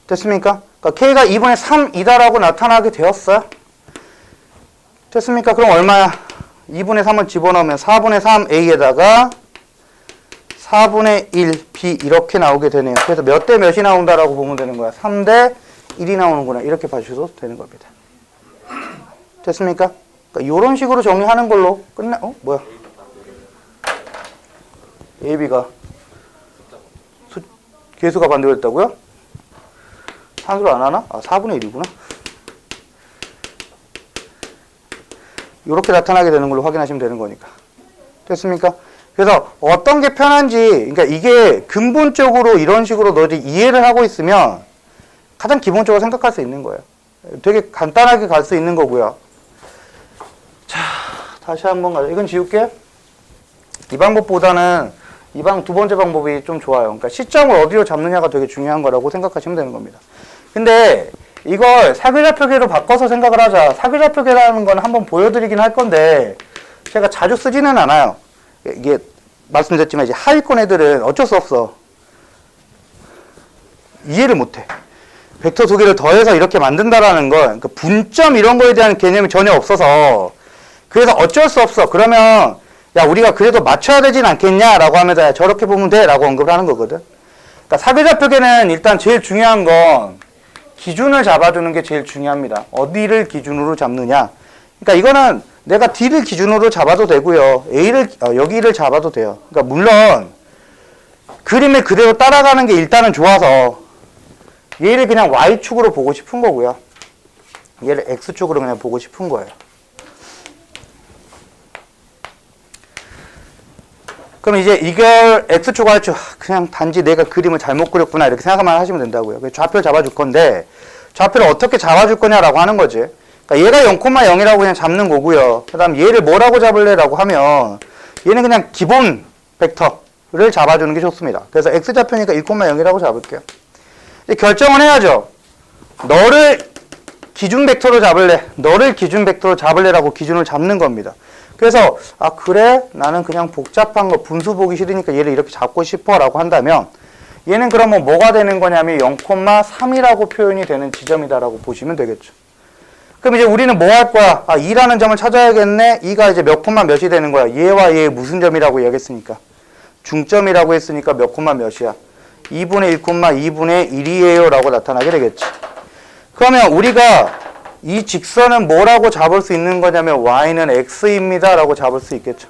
됐습니까? 그러니까 K가 2분의 3이다라고 나타나게 되었어요. 됐습니까? 그럼 얼마야? 2분의 3을 집어넣으면 4분의 3A에다가 4분의 1B 이렇게 나오게 되네요. 그래서 몇 대 몇이 나온다라고 보면 되는 거야. 3대 1이 나오는구나. 이렇게 봐주셔도 되는 겁니다. 됐습니까? 그러니까 이런 식으로 정리하는 걸로 끝나. 뭐야? AB가 개수가 반대였다고요? 산수를 안 하나? 4분의 1이구나. 이렇게 나타나게 되는 걸로 확인하시면 되는 거니까. 됐습니까? 그래서 어떤 게 편한지, 그러니까 이게 근본적으로 이런 식으로 너희들이 이해를 하고 있으면 가장 기본적으로 생각할 수 있는 거예요. 되게 간단하게 갈 수 있는 거고요. 자, 다시 한번 가자. 이건 지울게. 이 방법보다는 두 번째 방법이 좀 좋아요. 그러니까 시점을 어디로 잡느냐가 되게 중요한 거라고 생각하시면 되는 겁니다. 근데 이걸 사규좌표계로 바꿔서 생각을 하자. 사규좌표계라는 건 한번 보여드리긴 할 건데 제가 자주 쓰지는 않아요. 이게 말씀드렸지만 이제 하위권 애들은 어쩔 수 없어. 이해를 못해. 벡터 두 개를 더해서 이렇게 만든다라는 건 그러니까 분점 이런 거에 대한 개념이 전혀 없어서 그래서 어쩔 수 없어. 그러면 야 우리가 그래도 맞춰야 되진 않겠냐라고 하면서 야, 저렇게 보면 돼라고 언급을 하는 거거든. 그러니까 사규좌표계는 일단 제일 중요한 건 기준을 잡아주는 게 제일 중요합니다. 어디를 기준으로 잡느냐. 그러니까 이거는 내가 D를 기준으로 잡아도 되고요. A를 여기를 잡아도 돼요. 그러니까 물론 그림을 그대로 따라가는 게 일단은 좋아서 얘를 그냥 Y축으로 보고 싶은 거고요. 얘를 X축으로 그냥 보고 싶은 거예요. 그럼 이제 이걸 X축, Y축 그냥 단지 내가 그림을 잘못 그렸구나 이렇게 생각만 하시면 된다고요. 좌표를 잡아줄 건데 좌표를 어떻게 잡아줄 거냐라고 하는 거지. 그러니까 얘가 0,0이라고 그냥 잡는 거고요. 그 다음 얘를 뭐라고 잡을래라고 하면 얘는 그냥 기본 벡터를 잡아주는 게 좋습니다. 그래서 X좌표니까 1,0이라고 잡을게요. 이제 결정을 해야죠. 너를 기준 벡터로 잡을래, 너를 기준 벡터로 잡을래라고 기준을 잡는 겁니다. 그래서 그래 나는 그냥 복잡한 거 분수 보기 싫으니까 얘를 이렇게 잡고 싶어 라고 한다면 얘는 그러면 뭐가 되는 거냐면 0,3이라고 표현이 되는 지점이다라고 보시면 되겠죠. 그럼 이제 우리는 뭐 할 거야? 2라는 점을 찾아야겠네. 2가 이제 몇 콤마 몇이 되는 거야? 얘와 얘의 무슨 점이라고 이야기했으니까 중점이라고 했으니까 몇 콤마 몇이야? 2분의 1, 2분의 1이에요 라고 나타나게 되겠지. 그러면 우리가 이 직선은 뭐라고 잡을 수 있는 거냐면 y는 x입니다 라고 잡을 수 있겠죠.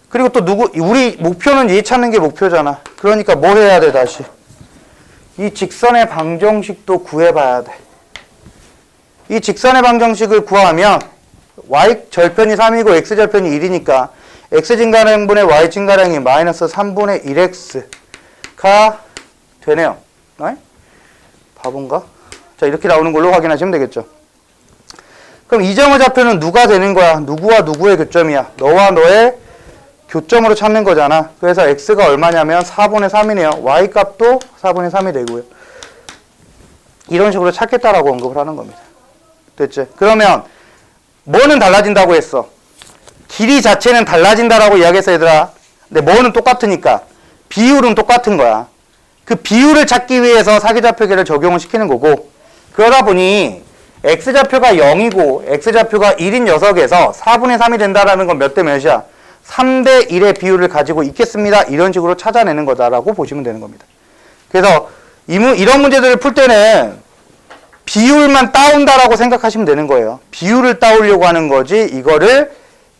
그리고 또 우리 목표는 얘 찾는 게 목표잖아. 그러니까 뭐 해야 돼 다시? 이 직선의 방정식도 구해봐야 돼. 이 직선의 방정식을 구하면 y 절편이 3이고 x 절편이 1이니까 x 증가량분의 y 증가량이 마이너스 3분의 1x가 되네요. 바본가? 자 이렇게 나오는 걸로 확인하시면 되겠죠. 그럼 이 점의 좌표는 누가 되는 거야? 누구와 누구의 교점이야? 너와 너의 교점으로 찾는 거잖아. 그래서 x가 얼마냐면 4분의 3이네요. y 값도 4분의 3이 되고요. 이런 식으로 찾겠다라고 언급을 하는 겁니다. 됐지? 그러면 뭐는 달라진다고 했어? 길이 자체는 달라진다라고 이야기했어 얘들아. 근데 뭐는 똑같으니까 비율은 똑같은 거야. 그 비율을 찾기 위해서 사기좌표계를 적용을 시키는 거고 그러다 보니 x좌표가 0이고 x좌표가 1인 녀석에서 4분의 3이 된다라는 건 몇 대 몇이야? 3대 1의 비율을 가지고 있겠습니다. 이런 식으로 찾아내는 거다라고 보시면 되는 겁니다. 그래서 이런 문제들을 풀 때는 비율만 따온다라고 생각하시면 되는 거예요. 비율을 따오려고 하는 거지 이거를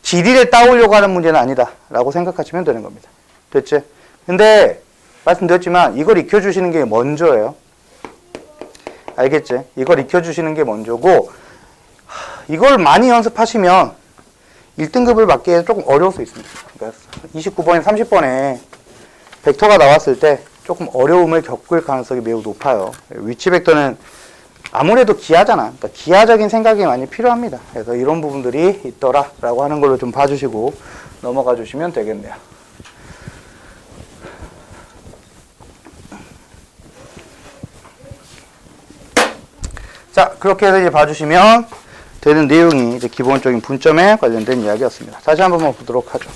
길이를 따오려고 하는 문제는 아니다 라고 생각하시면 되는 겁니다. 됐지? 근데 말씀드렸지만 이걸 익혀주시는 게 먼저예요. 알겠지? 이걸 익혀주시는 게 먼저고 이걸 많이 연습하시면 1등급을 받기에 조금 어려울 수 있습니다. 그러니까 29번에 30번에 벡터가 나왔을 때 조금 어려움을 겪을 가능성이 매우 높아요. 위치 벡터는 아무래도 기하잖아. 그러니까 기하적인 생각이 많이 필요합니다. 그래서 이런 부분들이 있더라라고 하는 걸로 좀 봐주시고 넘어가 주시면 되겠네요. 그렇게 해서 이제 봐주시면 되는 내용이 이제 기본적인 분점에 관련된 이야기였습니다. 다시 한번 보도록 하죠.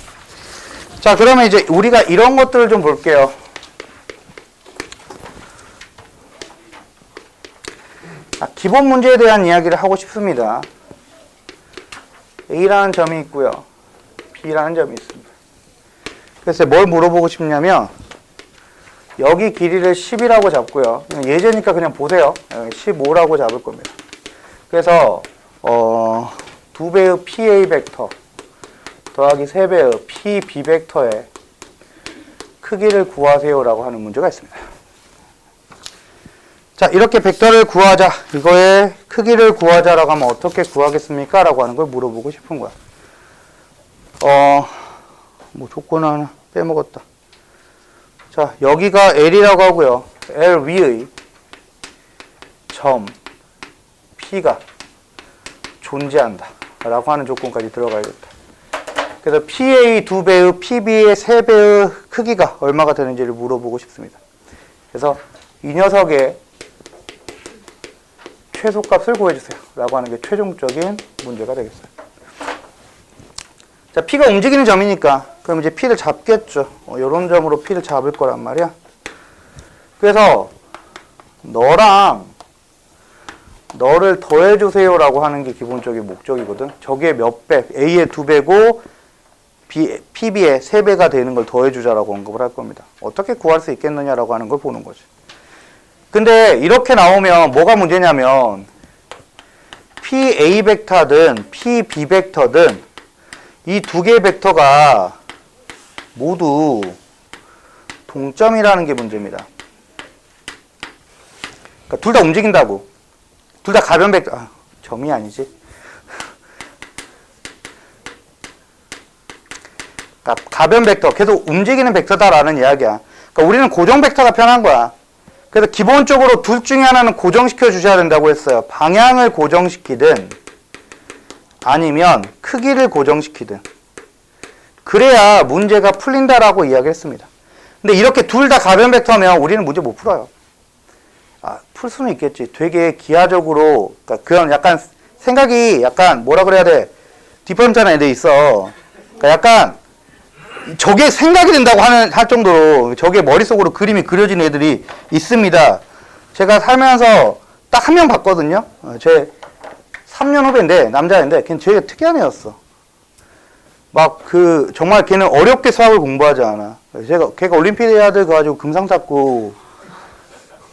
자, 그러면 이제 우리가 이런 것들을 좀 볼게요. 기본 문제에 대한 이야기를 하고 싶습니다. A라는 점이 있고요. B라는 점이 있습니다. 그래서 뭘 물어보고 싶냐면 여기 길이를 10이라고 잡고요. 예제니까 그냥 보세요. 15라고 잡을 겁니다. 그래서 2배의 PA 벡터 더하기 3배의 PB 벡터의 크기를 구하세요라고 하는 문제가 있습니다. 자, 이렇게 벡터를 구하자. 이거의 크기를 구하자라고 하면 어떻게 구하겠습니까? 라고 하는 걸 물어보고 싶은 거야. 뭐 조건 하나 빼먹었다. 자, 여기가 L이라고 하고요. L 위의 점 P가 존재한다. 라고 하는 조건까지 들어가야겠다. 그래서 PA 2배의 PB의 3배의 크기가 얼마가 되는지를 물어보고 싶습니다. 그래서 이 녀석의 최소값을 구해주세요. 라고 하는 게 최종적인 문제가 되겠어요. 자, P가 움직이는 점이니까 그럼 이제 P를 잡겠죠. 이런 점으로 P를 잡을 거란 말이야. 그래서 너를 더해주세요 라고 하는 게 기본적인 목적이거든. 저게 몇 배, A의 2배고 PB의 3배가 되는 걸 더해주자라고 언급을 할 겁니다. 어떻게 구할 수 있겠느냐라고 하는 걸 보는 거지. 근데 이렇게 나오면 뭐가 문제냐면 PA 벡터든 PB 벡터든 이 두 개의 벡터가 모두 동점이라는 게 문제입니다. 그러니까 둘 다 움직인다고. 둘 다 가변 벡터, 점이 아니지. 그러니까 가변 벡터, 계속 움직이는 벡터다라는 이야기야. 그러니까 우리는 고정 벡터가 편한 거야. 그래서 기본적으로 둘 중에 하나는 고정시켜 주셔야 된다고 했어요. 방향을 고정시키든 아니면 크기를 고정시키든 그래야 문제가 풀린다라고 이야기했습니다. 근데 이렇게 둘 다 가변 벡터면 우리는 문제 못 풀어요. 풀 수는 있겠지. 되게 기하적으로, 그러니까 그런 약간 생각이 약간 뭐라 그래야 돼? 디퍼런트한 애들 있어. 그러니까 약간 저게 생각이 된다고 할 정도로 저게 머릿속으로 그림이 그려진 애들이 있습니다. 제가 살면서 딱 한 명 봤거든요. 제 3년 후배인데 남자인데 걔는 되게 특이한 애였어. 막 정말 걔는 어렵게 수학을 공부하지 않아. 걔가 올림피아드 가가지고 금상 탔고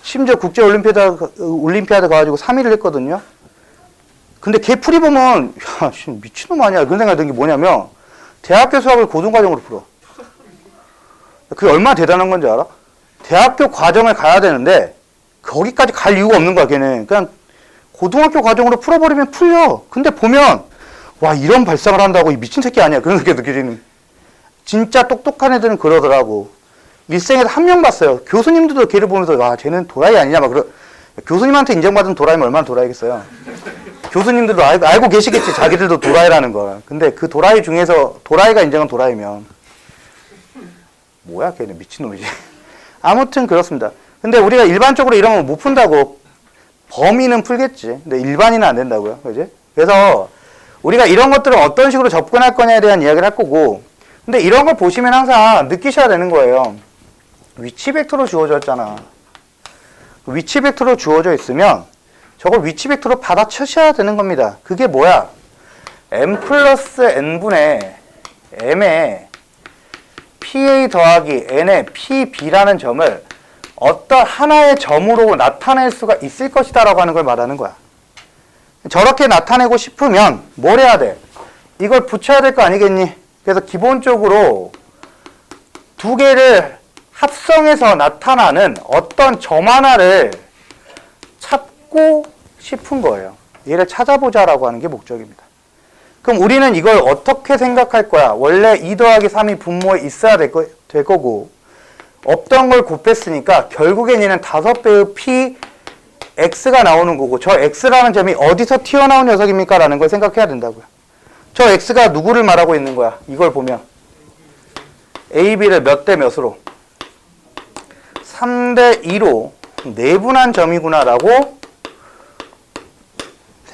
심지어 국제 올림피아드 가가지고 3위를 했거든요. 근데 걔 풀이 보면 야 미친놈 아니야 그런 생각이 든 게 뭐냐면 대학교 수학을 고등과정으로 풀어. 그게 얼마나 대단한 건지 알아? 대학교 과정을 가야 되는데 거기까지 갈 이유가 없는 거야 걔는. 그냥 고등학교 과정으로 풀어버리면 풀려. 근데 보면 와 이런 발상을 한다고 이 미친 새끼 아니야 그런 게 느껴지는. 진짜 똑똑한 애들은 그러더라고. 일생에서 한 명 봤어요. 교수님들도 걔를 보면서 와 쟤는 도라이 아니냐 막 교수님한테 인정받은 도라이면 얼마나 도라이겠어요. 교수님들도 알고 계시겠지. 자기들도 도라이라는 걸. 근데 그 도라이 중에서 도라이가 인정한 도라이면 뭐야 걔는 미친놈이지. 아무튼 그렇습니다. 근데 우리가 일반적으로 이러면 못 푼다고. 범위는 풀겠지. 근데 일반인은 안 된다고요. 그지? 그래서 우리가 이런 것들을 어떤 식으로 접근할 거냐에 대한 이야기를 할 거고, 근데 이런 걸 보시면 항상 느끼셔야 되는 거예요. 위치 벡터로 주어졌잖아. 위치 벡터로 주어져 있으면 저걸 위치 벡터로 받아치셔야 되는 겁니다. 그게 뭐야? m 플러스 n분의 m의 PA 더하기 n의 PB라는 점을 어떤 하나의 점으로 나타낼 수가 있을 것이다 라고 하는 걸 말하는 거야. 저렇게 나타내고 싶으면 뭘 해야 돼? 이걸 붙여야 될 거 아니겠니? 그래서 기본적으로 두 개를 합성해서 나타나는 어떤 점 하나를 찾고 싶은 거예요. 얘를 찾아보자라고 하는 게 목적입니다. 그럼 우리는 이걸 어떻게 생각할 거야? 원래 2 더하기 3이 분모에 있어야 될 거고 없던 걸 곱했으니까 결국엔 얘는 5배의 p x가 나오는 거고 저 x라는 점이 어디서 튀어나온 녀석입니까? 라는 걸 생각해야 된다고요. 저 x가 누구를 말하고 있는 거야? 이걸 보면 a, b를 몇 대 몇으로? 3대 2로 내분한 점이구나 라고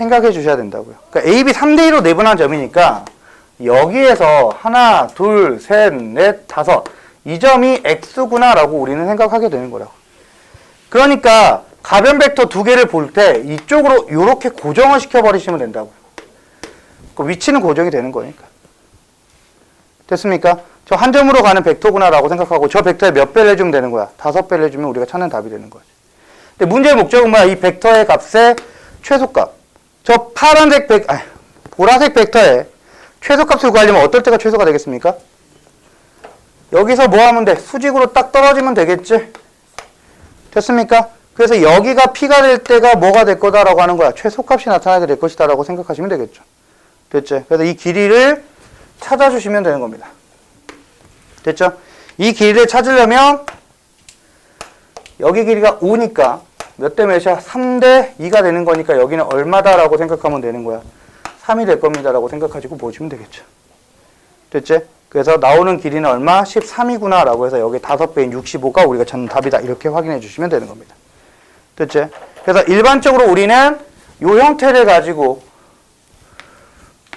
생각해 주셔야 된다고요. 그러니까 A, B 3대2로 내분한 점이니까 여기에서 하나, 둘, 셋, 넷, 다섯 이 점이 X구나 라고 우리는 생각하게 되는 거라고. 그러니까 가변 벡터 두 개를 볼 때 이쪽으로 이렇게 고정을 시켜버리시면 된다고요. 그 위치는 고정이 되는 거니까. 됐습니까? 저 한 점으로 가는 벡터구나 라고 생각하고 저 벡터에 몇 배를 해주면 되는 거야? 5배를 해주면 우리가 찾는 답이 되는 거지. 근데 문제의 목적은 뭐야? 이 벡터의 값의 최소값. 저 보라색 벡터의 최소값을 구하려면 어떨 때가 최소가 되겠습니까? 여기서 뭐 하면 돼? 수직으로 딱 떨어지면 되겠지? 됐습니까? 그래서 여기가 P가 될 때가 뭐가 될 거다라고 하는 거야. 최소값이 나타나게 될 것이다 라고 생각하시면 되겠죠. 됐죠? 그래서 이 길이를 찾아주시면 되는 겁니다. 됐죠? 이 길이를 찾으려면 여기 길이가 5니까 몇 대 몇이야? 3대 2가 되는 거니까 여기는 얼마다라고 생각하면 되는 거야. 3이 될 겁니다라고 생각하시고 보시면 되겠죠. 됐지? 그래서 나오는 길이는 얼마? 13이구나 라고 해서 여기 5배인 65가 우리가 찾는 답이다. 이렇게 확인해 주시면 되는 겁니다. 됐지? 그래서 일반적으로 우리는 이 형태를 가지고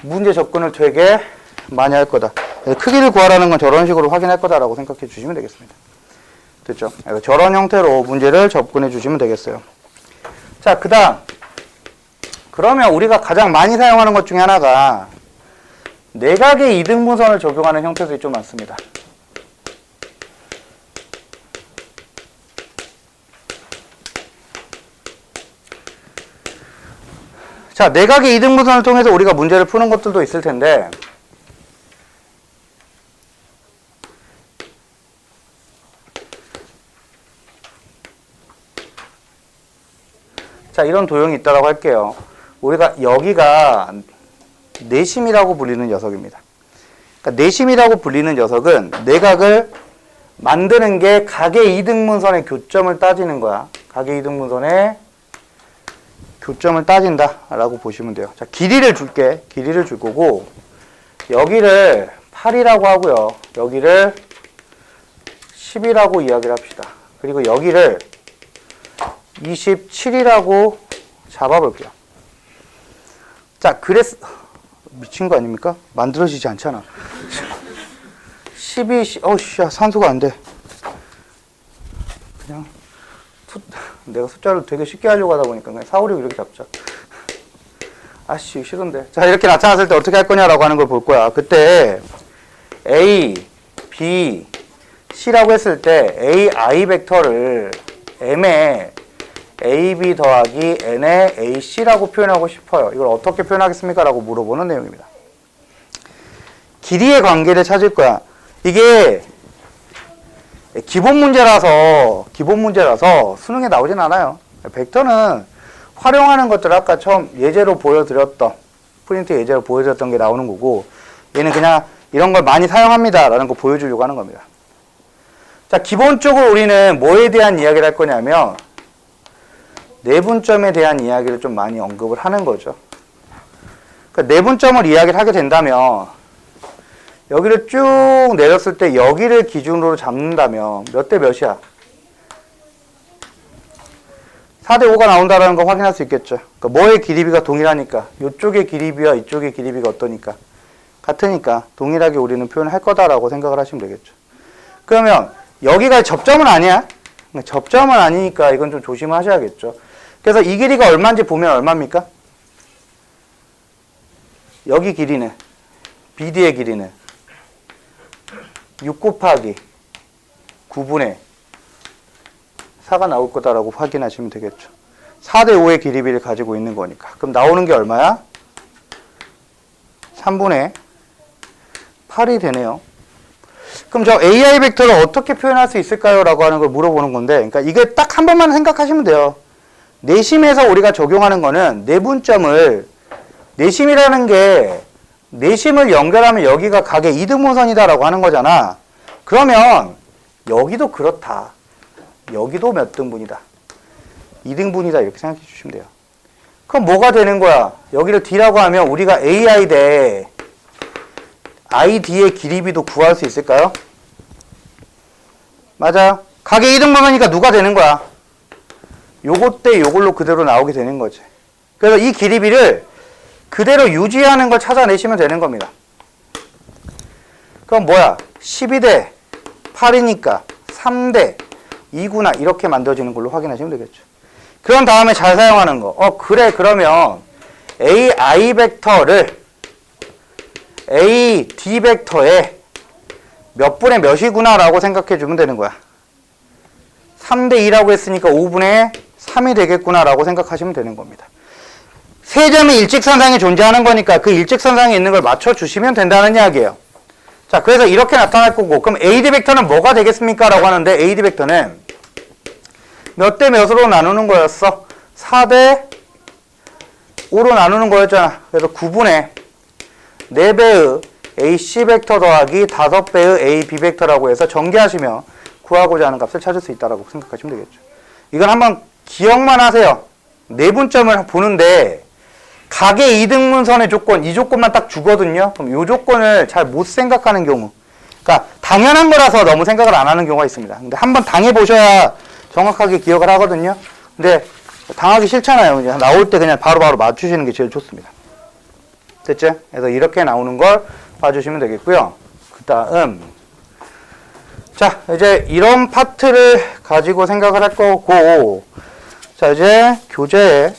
문제 접근을 되게 많이 할 거다. 그래서 크기를 구하라는 건 저런 식으로 확인할 거다라고 생각해 주시면 되겠습니다. 됐죠? 그래서 저런 형태로 문제를 접근해 주시면 되겠어요. 자, 그 다음. 그러면 우리가 가장 많이 사용하는 것 중에 하나가 내각의 이등분선을 적용하는 형태들이 좀 많습니다. 자, 내각의 이등분선을 통해서 우리가 문제를 푸는 것들도 있을 텐데 자, 이런 도형이 있다고 할게요. 우리가 여기가 내심이라고 불리는 녀석입니다. 그러니까 내심이라고 불리는 녀석은 내각을 만드는 게 각의 이등분선의 교점을 따지는 거야. 각의 이등분선의 교점을 따진다라고 보시면 돼요. 자, 길이를 줄게. 길이를 줄 거고 여기를 8이라고 하고요. 여기를 10이라고 이야기를 합시다. 그리고 여기를 27이라고 잡아볼게요. 자, 그래서 미친 거 아닙니까? 만들어지지 않잖아. 12, 야, 산소가 안 돼. 그냥 내가 숫자를 되게 쉽게 하려고 하다 보니까 그냥 4, 5, 6 이렇게 잡자. 아씨, 싫은데. 자, 이렇게 나타났을 때 어떻게 할 거냐라고 하는 걸 볼 거야. 그때 A, B, C라고 했을 때 AI 벡터를 M에 AB 더하기 N의 AC라고 표현하고 싶어요. 이걸 어떻게 표현하겠습니까? 라고 물어보는 내용입니다. 길이의 관계를 찾을 거야. 이게 기본 문제라서 수능에 나오진 않아요. 벡터는 활용하는 것들 아까 처음 예제로 보여드렸던 프린트 예제로 보여드렸던 게 나오는 거고 얘는 그냥 이런 걸 많이 사용합니다 라는 거 보여주려고 하는 겁니다. 자, 기본적으로 우리는 뭐에 대한 이야기를 할 거냐면 내분점에 대한 이야기를 좀 많이 언급을 하는 거죠. 그러니까 내분점을 이야기를 하게 된다면 여기를 쭉 내렸을 때 여기를 기준으로 잡는다면 몇 대 몇이야? 4대 5가 나온다는 거 확인할 수 있겠죠. 그러니까 뭐의 길이비가 동일하니까 이쪽의 길이비와 이쪽의 길이비가 어떠니까? 같으니까 동일하게 우리는 표현을 할 거다라고 생각을 하시면 되겠죠. 그러면 여기가 접점은 아니야? 접점은 아니니까 이건 좀 조심하셔야겠죠. 그래서 이 길이가 얼마인지 보면 얼마입니까? 여기 길이는 BD의 길이는 6 곱하기 9분의 4가 나올 거다라고 확인하시면 되겠죠. 4대 5의 길이비를 가지고 있는 거니까. 그럼 나오는 게 얼마야? 3분의 8이 되네요. 그럼 저 AI 벡터를 어떻게 표현할 수 있을까요? 라고 하는 걸 물어보는 건데, 그러니까 이게 딱 한 번만 생각하시면 돼요. 내심에서 우리가 적용하는 거는 내분점을, 내심이라는 게 내심을 연결하면 여기가 각의 이등분선이다라고 하는 거잖아. 그러면 여기도 그렇다. 여기도 몇 등분이다. 2등분이다. 이렇게 생각해 주시면 돼요. 그럼 뭐가 되는 거야? 여기를 D라고 하면 우리가 AI 대 ID의 길이비도 구할 수 있을까요? 맞아요. 각의 이등분이니까 누가 되는 거야? 요것 대 요걸로 그대로 나오게 되는 거지. 그래서 이 기리비를 그대로 유지하는 걸 찾아내시면 되는 겁니다. 그럼 뭐야? 12대 8이니까 3대 2구나 이렇게 만들어지는 걸로 확인하시면 되겠죠. 그런 다음에 잘 사용하는 거. 그래 그러면 AI 벡터를 AD 벡터에 몇 분의 몇이구나 라고 생각해 주면 되는 거야. 3대 2라고 했으니까 5분의 3이 되겠구나 라고 생각하시면 되는 겁니다. 세 점이 일직선상에 존재하는 거니까 그 일직선상에 있는 걸 맞춰주시면 된다는 이야기예요. 자, 그래서 이렇게 나타날 거고, 그럼 AD 벡터는 뭐가 되겠습니까? 라고 하는데 AD 벡터는 몇 대 몇으로 나누는 거였어? 4대 5로 나누는 거였잖아. 그래서 9분의 4배의 AC 벡터 더하기 5배의 AB 벡터라고 해서 전개하시면 구하고자 하는 값을 찾을 수 있다고 생각하시면 되겠죠. 이건 한번 기억만 하세요. 내분점을 보는데 각의 이등분선의 조건, 이 조건만 딱 주거든요. 그럼 이 조건을 잘 못 생각하는 경우, 그러니까 당연한 거라서 너무 생각을 안 하는 경우가 있습니다. 근데 한번 당해보셔야 정확하게 기억을 하거든요. 근데 당하기 싫잖아요. 그냥 나올 때 그냥 바로바로 맞추시는 게 제일 좋습니다. 됐죠? 그래서 이렇게 나오는 걸 봐주시면 되겠고요. 그 다음, 자, 이제 이런 파트를 가지고 생각을 할 거고, 자, 이제 교재에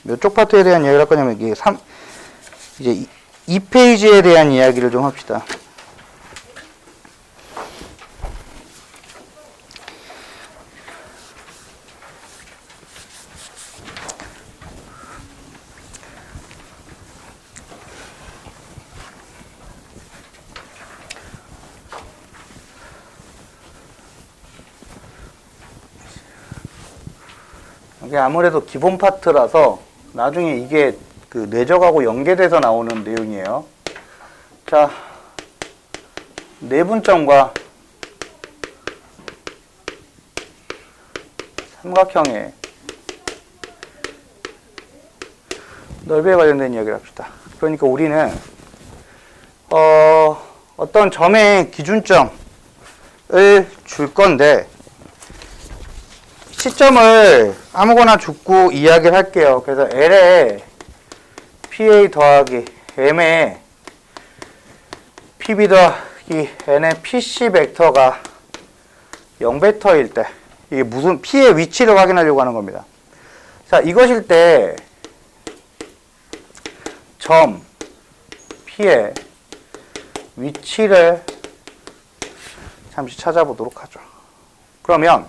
몇 쪽 파트에 대한 이야기를 할 거냐면, 이제 2페이지에 대한 이야기를 좀 합시다. 이게 아무래도 기본 파트라서 나중에 이게 그 뇌적하고 연계돼서 나오는 내용이에요. 자, 내분점과 삼각형의 넓이에 관련된 이야기를 합시다. 그러니까 우리는 어떤 점의 기준점을 줄 건데 시점을 아무거나 주고 이야기를 할게요. 그래서 L에 PA 더하기 M에 PB 더하기 N의 PC 벡터가 0벡터일 때 이게 무슨 P의 위치를 확인하려고 하는 겁니다. 자, 이것일 때 점 P의 위치를 잠시 찾아보도록 하죠. 그러면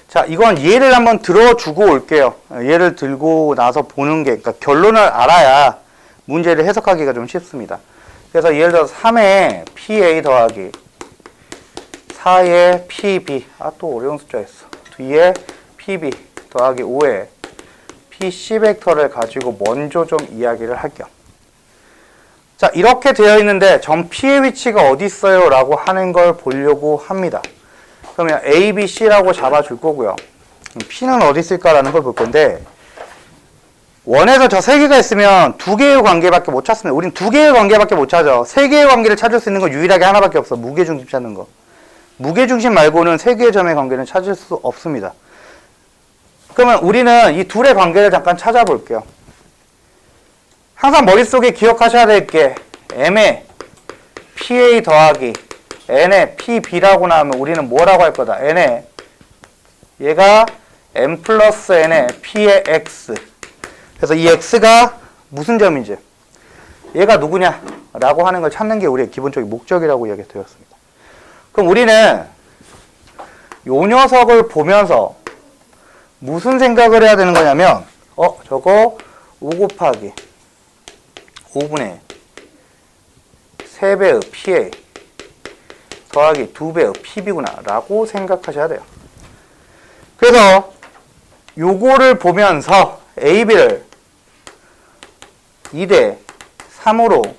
자, 이건 예를 한번 들어주고 올게요. 예를 들고 나서 보는 게, 그러니까 결론을 알아야 문제를 해석하기가 좀 쉽습니다. 그래서 예를 들어서 3에 PA 더하기 4에 PB, 또 어려운 숫자였어. 뒤에 PB 더하기 5에 PC 벡터를 가지고 먼저 좀 이야기를 할게요. 자, 이렇게 되어 있는데 점 P의 위치가 어디 있어요? 라고 하는 걸 보려고 합니다. 그러면 A, B, C라고 잡아줄 거고요. P는 어디 있을까라는 걸 볼 건데 원에서 저 세 개가 있으면 두 개의 관계밖에 못 찾습니다. 우린 두 개의 관계밖에 못 찾아. 세 개의 관계를 찾을 수 있는 건 유일하게 하나밖에 없어. 무게중심 찾는 거. 무게중심 말고는 세 개의 점의 관계는 찾을 수 없습니다. 그러면 우리는 이 둘의 관계를 잠깐 찾아볼게요. 항상 머릿속에 기억하셔야 될 게 M의 PA 더하기 N의 PB라고 나오면 우리는 뭐라고 할 거다? N의 얘가 M 플러스 N의 P의 X. 그래서 이 X가 무슨 점인지 얘가 누구냐? 라고 하는 걸 찾는 게 우리의 기본적인 목적이라고 이야기 드렸습니다. 그럼 우리는 요 녀석을 보면서 무슨 생각을 해야 되는 거냐면 저거 5 곱하기 5분의 3배의 PA 더하기 2배의 PB구나 라고 생각하셔야 돼요. 그래서 요거를 보면서 AB를 2대 3으로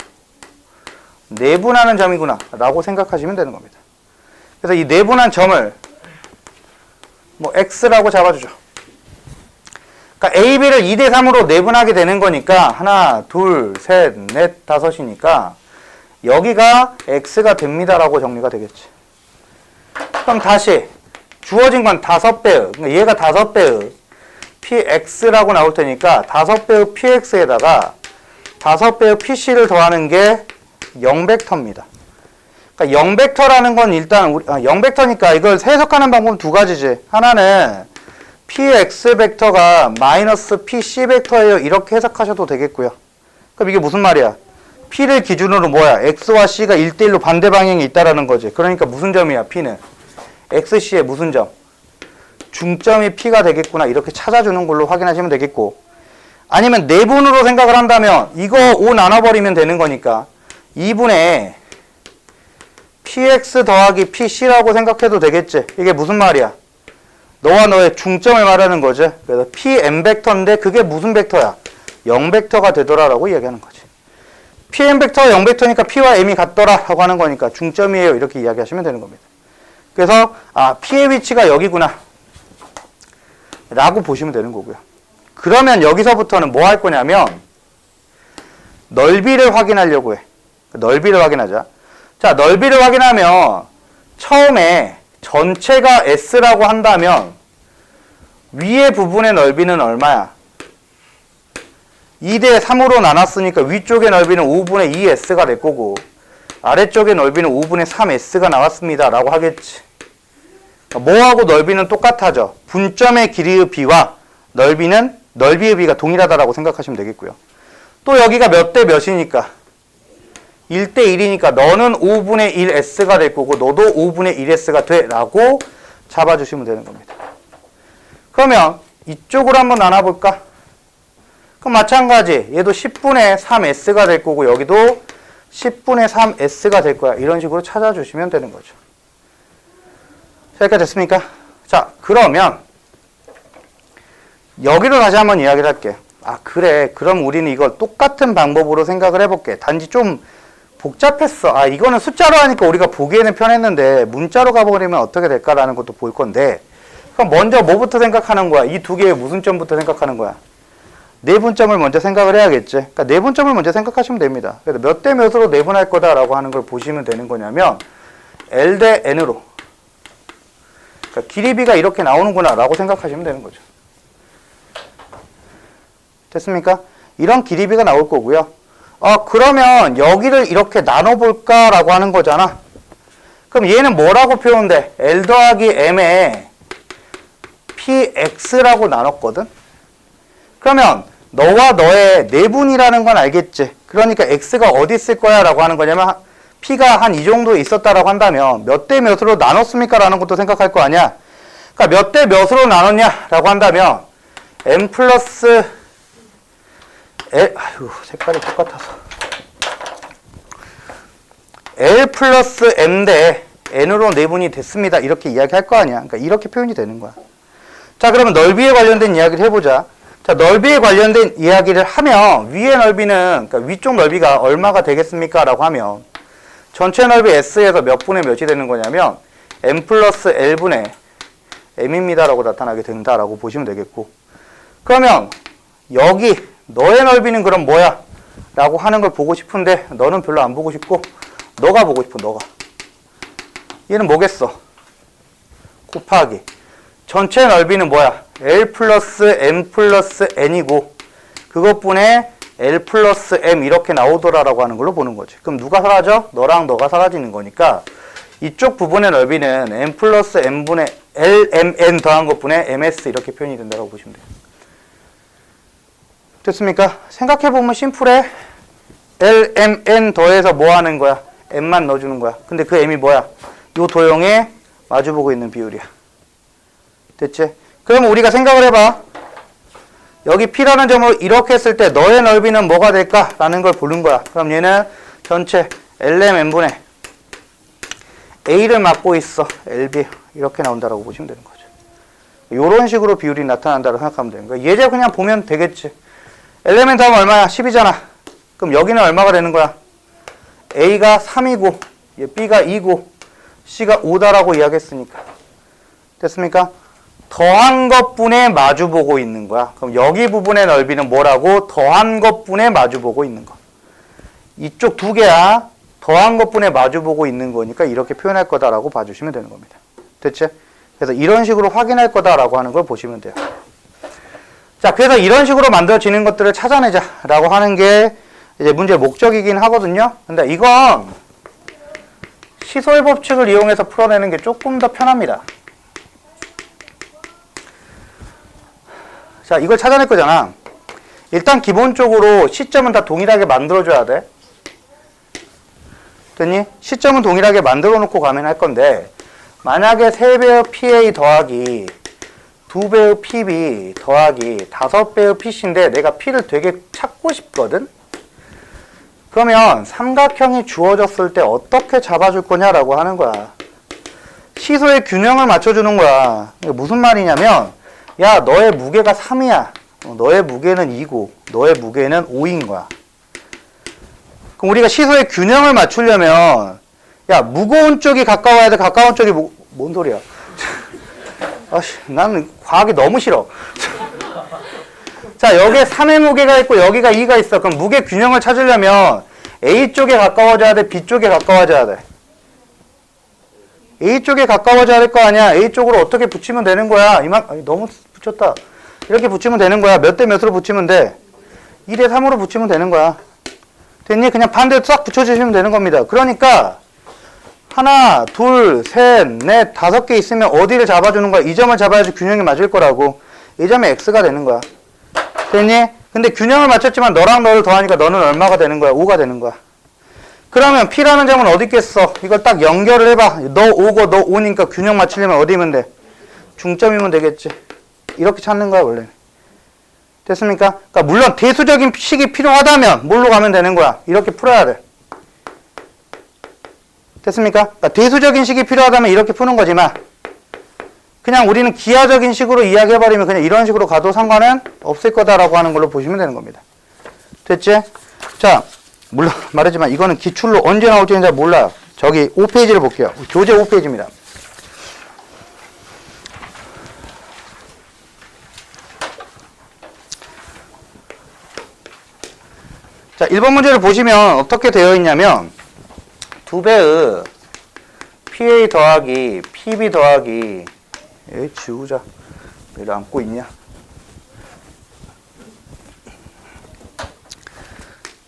내분하는 점이구나 라고 생각하시면 되는 겁니다. 그래서 이 내분한 점을 뭐 X라고 잡아주죠. 그러니까 AB를 2대 3으로 내분하게 되는 거니까 하나, 둘, 셋, 넷, 다섯이니까 여기가 X가 됩니다라고 정리가 되겠지. 그럼 다시 주어진 건 5배의, 그러니까 얘가 5배의 px라고 나올 테니까 5배의 px에다가 5배의 pc를 더하는 게 0벡터입니다. 그러니까 0벡터라는 건 일단 0벡터니까 이걸 해석하는 방법은 두 가지지. 하나는 px 벡터가 마이너스 pc 벡터예요. 이렇게 해석하셔도 되겠고요. 그럼 이게 무슨 말이야? p를 기준으로 뭐야? x와 c가 1대1로 반대 방향에 있다라는 거지. 그러니까 무슨 점이야? p는 xc의 무슨 점? 중점이 p가 되겠구나. 이렇게 찾아주는 걸로 확인하시면 되겠고, 아니면 내분으로 생각을 한다면 이거 5 나눠버리면 되는 거니까 2분의 px 더하기 pc라고 생각해도 되겠지. 이게 무슨 말이야? 너와 너의 중점을 말하는 거지. 그래서 pm 벡터인데 그게 무슨 벡터야? 0벡터가 되더라라고 이야기하는 거지. pm 벡터가 0벡터니까 p와 m이 같더라라고 하는 거니까 중점이에요. 이렇게 이야기하시면 되는 겁니다. 그래서 p의 위치가 여기구나 라고 보시면 되는 거고요. 그러면 여기서부터는 뭐 할 거냐면 넓이를 확인하려고 해. 넓이를 확인하자. 자, 넓이를 확인하면 처음에 전체가 S라고 한다면 위의 부분의 넓이는 얼마야? 2대 3으로 나눴으니까 위쪽의 넓이는 5분의 2S가 될 거고 아래쪽의 넓이는 5분의 3S가 나왔습니다 라고 하겠지. 뭐하고 넓이는 똑같아져. 분점의 길이의 b와 넓이의 b가 동일하다라고 생각하시면 되겠고요. 또 여기가 몇 대 몇이니까 1대 1이니까 너는 5분의 1S가 될 거고 너도 5분의 1S가 돼 라고 잡아주시면 되는 겁니다. 그러면 이쪽으로 한번 나눠볼까? 그럼 마찬가지 얘도 10분의 3S가 될 거고 여기도 10분의 3S가 될 거야. 이런 식으로 찾아주시면 되는 거죠. 여기까지 됐습니까? 자, 그러면 여기로 다시 한번 이야기를 할게. 그래. 그럼 우리는 이걸 똑같은 방법으로 생각을 해볼게. 단지 좀 복잡했어. 이거는 숫자로 하니까 우리가 보기에는 편했는데 문자로 가버리면 어떻게 될까라는 것도 볼 건데, 그럼 먼저 뭐부터 생각하는 거야? 이 두 개의 무슨 점부터 생각하는 거야? 내분점을 먼저 생각을 해야겠지. 그러니까 내분점을 먼저 생각하시면 됩니다. 그래서 몇 대 몇으로 내분할 거다라고 하는 걸 보시면 되는 거냐면 L 대 N으로. 그러니까 길이 b가 이렇게 나오는구나 라고 생각하시면 되는 거죠. 됐습니까? 이런 길이 b가 나올 거고요. 그러면 여기를 이렇게 나눠볼까 라고 하는 거잖아. 그럼 얘는 뭐라고 표현돼? L 더하기 M에 px라고 나눴거든? 그러면 너와 너의 내분이라는 건 알겠지? 그러니까 x가 어디 있을 거야 라고 하는 거냐면 p가 한 이 정도에 있었다라고 한다면 몇 대 몇으로 나눴습니까? 라는 것도 생각할 거 아니야? 그러니까 몇 대 몇으로 나눴냐? 라고 한다면 m 플러스 L, 색깔이 똑같아서 L 플러스 M 대 N으로 내분이 됐습니다. 이렇게 이야기할 거 아니야? 그러니까 이렇게 표현이 되는 거야. 자, 그러면 넓이에 관련된 이야기를 해보자. 자, 넓이에 관련된 이야기를 하면 위의 넓이는, 그러니까 위쪽 넓이가 얼마가 되겠습니까? 라고 하면 전체 넓이 S에서 몇 분의 몇이 되는 거냐면 M 플러스 L분의 M입니다 라고 나타나게 된다라고 보시면 되겠고, 그러면 여기 너의 넓이는 그럼 뭐야? 라고 하는 걸 보고 싶은데 너는 별로 안 보고 싶고 너가 보고 싶어. 너가. 얘는 뭐겠어? 곱하기 전체 넓이는 뭐야? L 플러스 M 플러스 N이고 그것분의 L 플러스 M 이렇게 나오더라라고 하는 걸로 보는 거지. 그럼 누가 사라져? 너랑 너가 사라지는 거니까 이쪽 부분의 넓이는 M 플러스 M분의 LMN 더한 것분의 MS 이렇게 표현이 된다고 보시면 돼요. 됐습니까? 생각해보면 심플해. LMN 더해서 뭐 하는 거야? M만 넣어주는 거야. 근데 그 M이 뭐야? 요 도형에 마주보고 있는 비율이야. 됐지? 그럼 우리가 생각을 해봐. 여기 P라는 점을 이렇게 했을 때 너의 넓이는 뭐가 될까? 라는 걸 보는 거야. 그럼 얘는 전체 LMN분의 A를 맡고 있어. LB. 이렇게 나온다라고 보시면 되는 거죠. 이런 식으로 비율이 나타난다고 생각하면 되는 거야. 예제 그냥 보면 되겠지. LMN 다음 얼마야? 10이잖아. 그럼 여기는 얼마가 되는 거야? A가 3이고 B가 2고 C가 5다라고 이야기했으니까. 됐습니까? 더한 것분에 마주보고 있는 거야. 그럼 여기 부분의 넓이는 뭐라고? 더한 것분에 마주보고 있는 거. 이쪽 두 개야. 더한 것분에 마주보고 있는 거니까 이렇게 표현할 거다라고 봐주시면 되는 겁니다. 됐지? 그래서 이런 식으로 확인할 거다라고 하는 걸 보시면 돼요. 자, 그래서 이런 식으로 만들어지는 것들을 찾아내자라고 하는 게 이제 문제의 목적이긴 하거든요. 근데 이건 시소의 법칙을 이용해서 풀어내는 게 조금 더 편합니다. 자, 이걸 찾아낼 거잖아. 일단 기본적으로 시점은 다 동일하게 만들어줘야 돼. 됐니? 시점은 동일하게 만들어 놓고 가면 할 건데, 만약에 3배의 PA 더하기 2배의 PB 더하기 5배의 PC인데 내가 P를 되게 찾고 싶거든? 그러면 삼각형이 주어졌을 때 어떻게 잡아줄 거냐라고 하는 거야. 시소의 균형을 맞춰주는 거야. 이게 무슨 말이냐면, 야, 너의 무게가 3이야. 너의 무게는 2고, 너의 무게는 5인 거야. 그럼 우리가 시소의 균형을 맞추려면, 야, 무거운 쪽이 가까워야 돼, 가까운 쪽이 뭔 소리야? 아씨, 나는 과학이 너무 싫어. 자, 여기에 3의 무게가 있고 여기가 2가 있어. 그럼 무게 균형을 찾으려면 A 쪽에 가까워져야 돼, B 쪽에 가까워져야 돼? A 쪽에 가까워져야 될 거 아니야. A 쪽으로 어떻게 붙이면 되는 거야? 아니, 너무 붙였다. 이렇게 붙이면 되는 거야. 몇 대 몇으로 붙이면 돼? 2대 3으로 붙이면 되는 거야. 됐니? 그냥 반대로 싹 붙여주시면 되는 겁니다. 그러니까 하나, 둘, 셋, 넷, 5개 있으면 어디를 잡아주는 거야? 이 점을 잡아야지 균형이 맞을 거라고. 이 점이 X가 되는 거야. 됐니? 근데 균형을 맞췄지만 너랑 너를 더하니까 너는 얼마가 되는 거야? 5가 되는 거야. 그러면 P라는 점은 어디 있겠어? 이걸 딱 연결을 해봐. 너 5고 너 5니까 균형 맞추려면 어디면 돼? 중점이면 되겠지. 이렇게 찾는 거야, 원래. 됐습니까? 그러니까 물론 대수적인 식이 필요하다면 뭘로 가면 되는 거야? 이렇게 풀어야 돼. 됐습니까? 그러니까 대수적인 식이 필요하다면 이렇게 푸는 거지만 그냥 우리는 기하적인 식으로 이야기해버리면 그냥 이런 식으로 가도 상관은 없을 거다라고 하는 걸로 보시면 되는 겁니다. 됐지? 자, 물론 말하지만 이거는 기출로 언제 나올지는 잘 몰라요. 저기 5페이지를 볼게요. 교재 5페이지입니다. 자, 1번 문제를 보시면 어떻게 되어 있냐면 2배의 PA 더하기 PB 더하기 지우자. 왜 안고 있냐?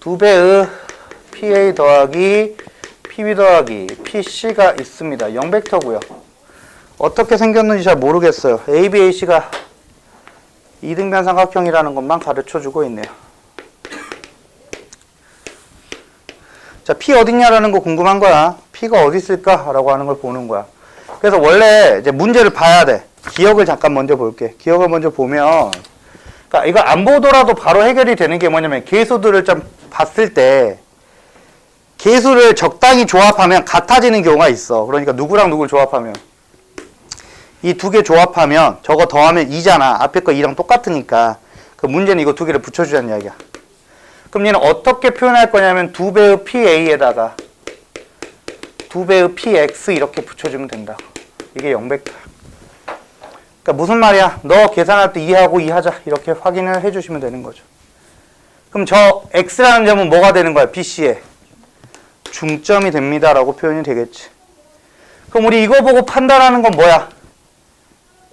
2배의 PA 더하기 PB 더하기 PC가 있습니다. 0벡터고요. 어떻게 생겼는지 잘 모르겠어요. ABAC가 이등변 삼각형이라는 것만 가르쳐주고 있네요. 자, P 어딨냐라는 거 궁금한 거야. P가 어디 있을까라고 하는 걸 보는 거야. 그래서 원래 이제 문제를 봐야 돼. 기억을 잠깐 먼저 볼게. 기억을 먼저 보면, 그러니까 이거 안 보더라도 바로 해결이 되는 게 뭐냐면 계수들을 좀 봤을 때 계수를 적당히 조합하면 같아지는 경우가 있어. 그러니까 누구랑 누구를 조합하면 이 두 개 조합하면 저거 더하면 2잖아. 앞에 거 2랑 똑같으니까. 그 문제는 이거 두 개를 붙여주자는 이야기야. 그럼 얘는 어떻게 표현할 거냐면 2배의 PA에다가 2배의 PX 이렇게 붙여주면 된다. 이게 0벡터야. 그러니까 무슨 말이야? 너 계산할 때 2하고 2 하자. 이렇게 확인을 해주시면 되는 거죠. 그럼 저 X라는 점은 뭐가 되는 거야? BC의 중점이 됩니다. 라고 표현이 되겠지. 그럼 우리 이거 보고 판단하는 건 뭐야?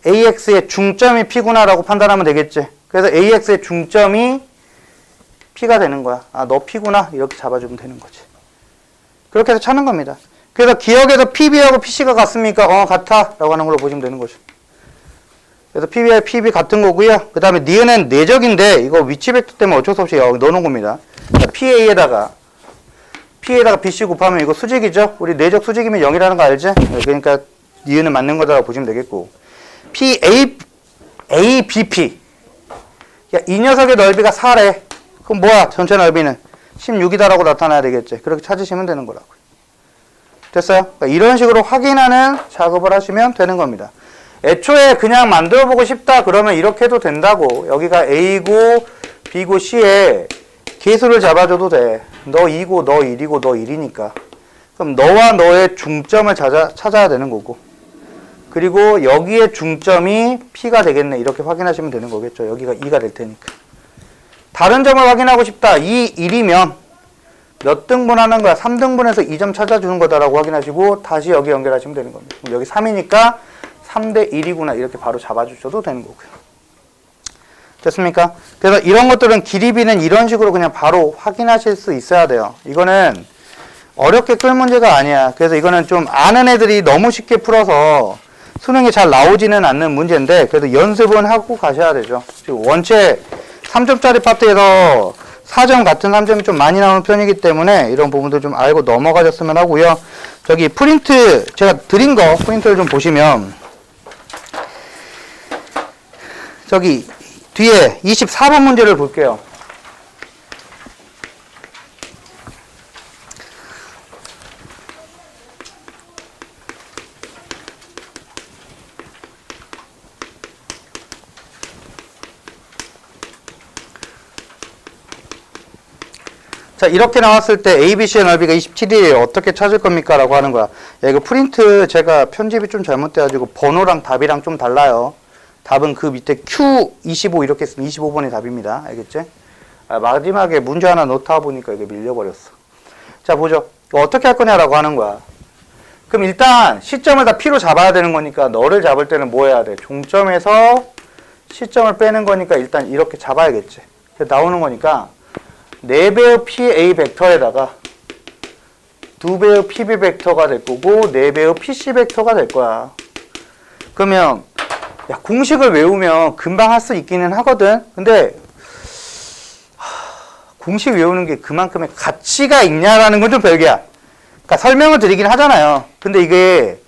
AX의 중점이 P구나 라고 판단하면 되겠지. 그래서 AX의 중점이 P가 되는 거야. 아, 너 P구나. 이렇게 잡아주면 되는 거지. 그렇게 해서 찾는 겁니다. 그래서 기억에서 PB하고 PC가 같습니까? 같아. 라고 하는 걸로 보시면 되는 거죠. 그래서 PB와 PB 같은 거고요. 그 다음에 니은은 내적인데 이거 위치 벡터 때문에 어쩔 수 없이 여기 넣어놓은 겁니다. PA에다가 BC 곱하면 이거 수직이죠? 우리 내적 수직이면 0이라는 거 알지? 그러니까 니은은 맞는 거다라고 보시면 되겠고. ABP. 야, 이 녀석의 넓이가 4래. 그럼 뭐야? 전체 넓이는 16이다라고 나타나야 되겠지. 그렇게 찾으시면 되는 거라고요. 됐어요? 그러니까 이런 식으로 확인하는 작업을 하시면 되는 겁니다. 애초에 그냥 만들어 보고 싶다 그러면 이렇게 해도 된다고. 여기가 A고 B고 C에 계수를 잡아줘도 돼. 너 2고 너 1이고 너 1이니까. 그럼 너와 너의 중점을 찾아야 되는 거고. 그리고 여기에 중점이 P가 되겠네. 이렇게 확인하시면 되는 거겠죠. 여기가 2가 될 테니까. 다른 점을 확인하고 싶다. 이 1이면 몇 등분 하는 거야? 3등분해서 2점 찾아주는 거다라고 확인하시고 다시 여기 연결하시면 되는 겁니다. 여기 3이니까 3대 1이구나 이렇게 바로 잡아주셔도 되는 거고요. 됐습니까? 그래서 이런 것들은 기리비는 이런 식으로 그냥 바로 확인하실 수 있어야 돼요. 이거는 어렵게 끌 문제가 아니야. 그래서 이거는 좀 아는 애들이 너무 쉽게 풀어서 수능에 잘 나오지는 않는 문제인데 그래도 연습은 하고 가셔야 되죠. 지금 원체 3점짜리 파트에서 4점 같은 3점이 좀 많이 나오는 편이기 때문에 이런 부분도 좀 알고 넘어가셨으면 하고요. 저기 프린트 제가 드린 거 프린트를 좀 보시면 저기 뒤에 24번 문제를 볼게요. 자, 이렇게 나왔을 때 ABC의 넓이가 27이에요. 어떻게 찾을 겁니까? 라고 하는 거야. 야, 이거 프린트 제가 편집이 좀 잘못돼가지고 번호랑 답이랑 좀 달라요. 답은 그 밑에 Q25 이렇게 쓰면 25번이 답입니다. 알겠지? 아, 마지막에 문제 하나 넣다 보니까 이게 밀려버렸어. 자, 보죠. 어떻게 할 거냐라고 하는 거야. 그럼 일단 시점을 다 P로 잡아야 되는 거니까 너를 잡을 때는 뭐 해야 돼? 종점에서 시점을 빼는 거니까 일단 이렇게 잡아야겠지. 나오는 거니까 4배의 PA 벡터에다가 2배의 PB 벡터가 될 거고 4배의 PC 벡터가 될 거야. 그러면 야, 공식을 외우면 금방 할 수 있기는 하거든. 근데 공식 외우는 게 그만큼의 가치가 있냐라는 건 좀 별개야. 그러니까 설명을 드리긴 하잖아요. 근데 이게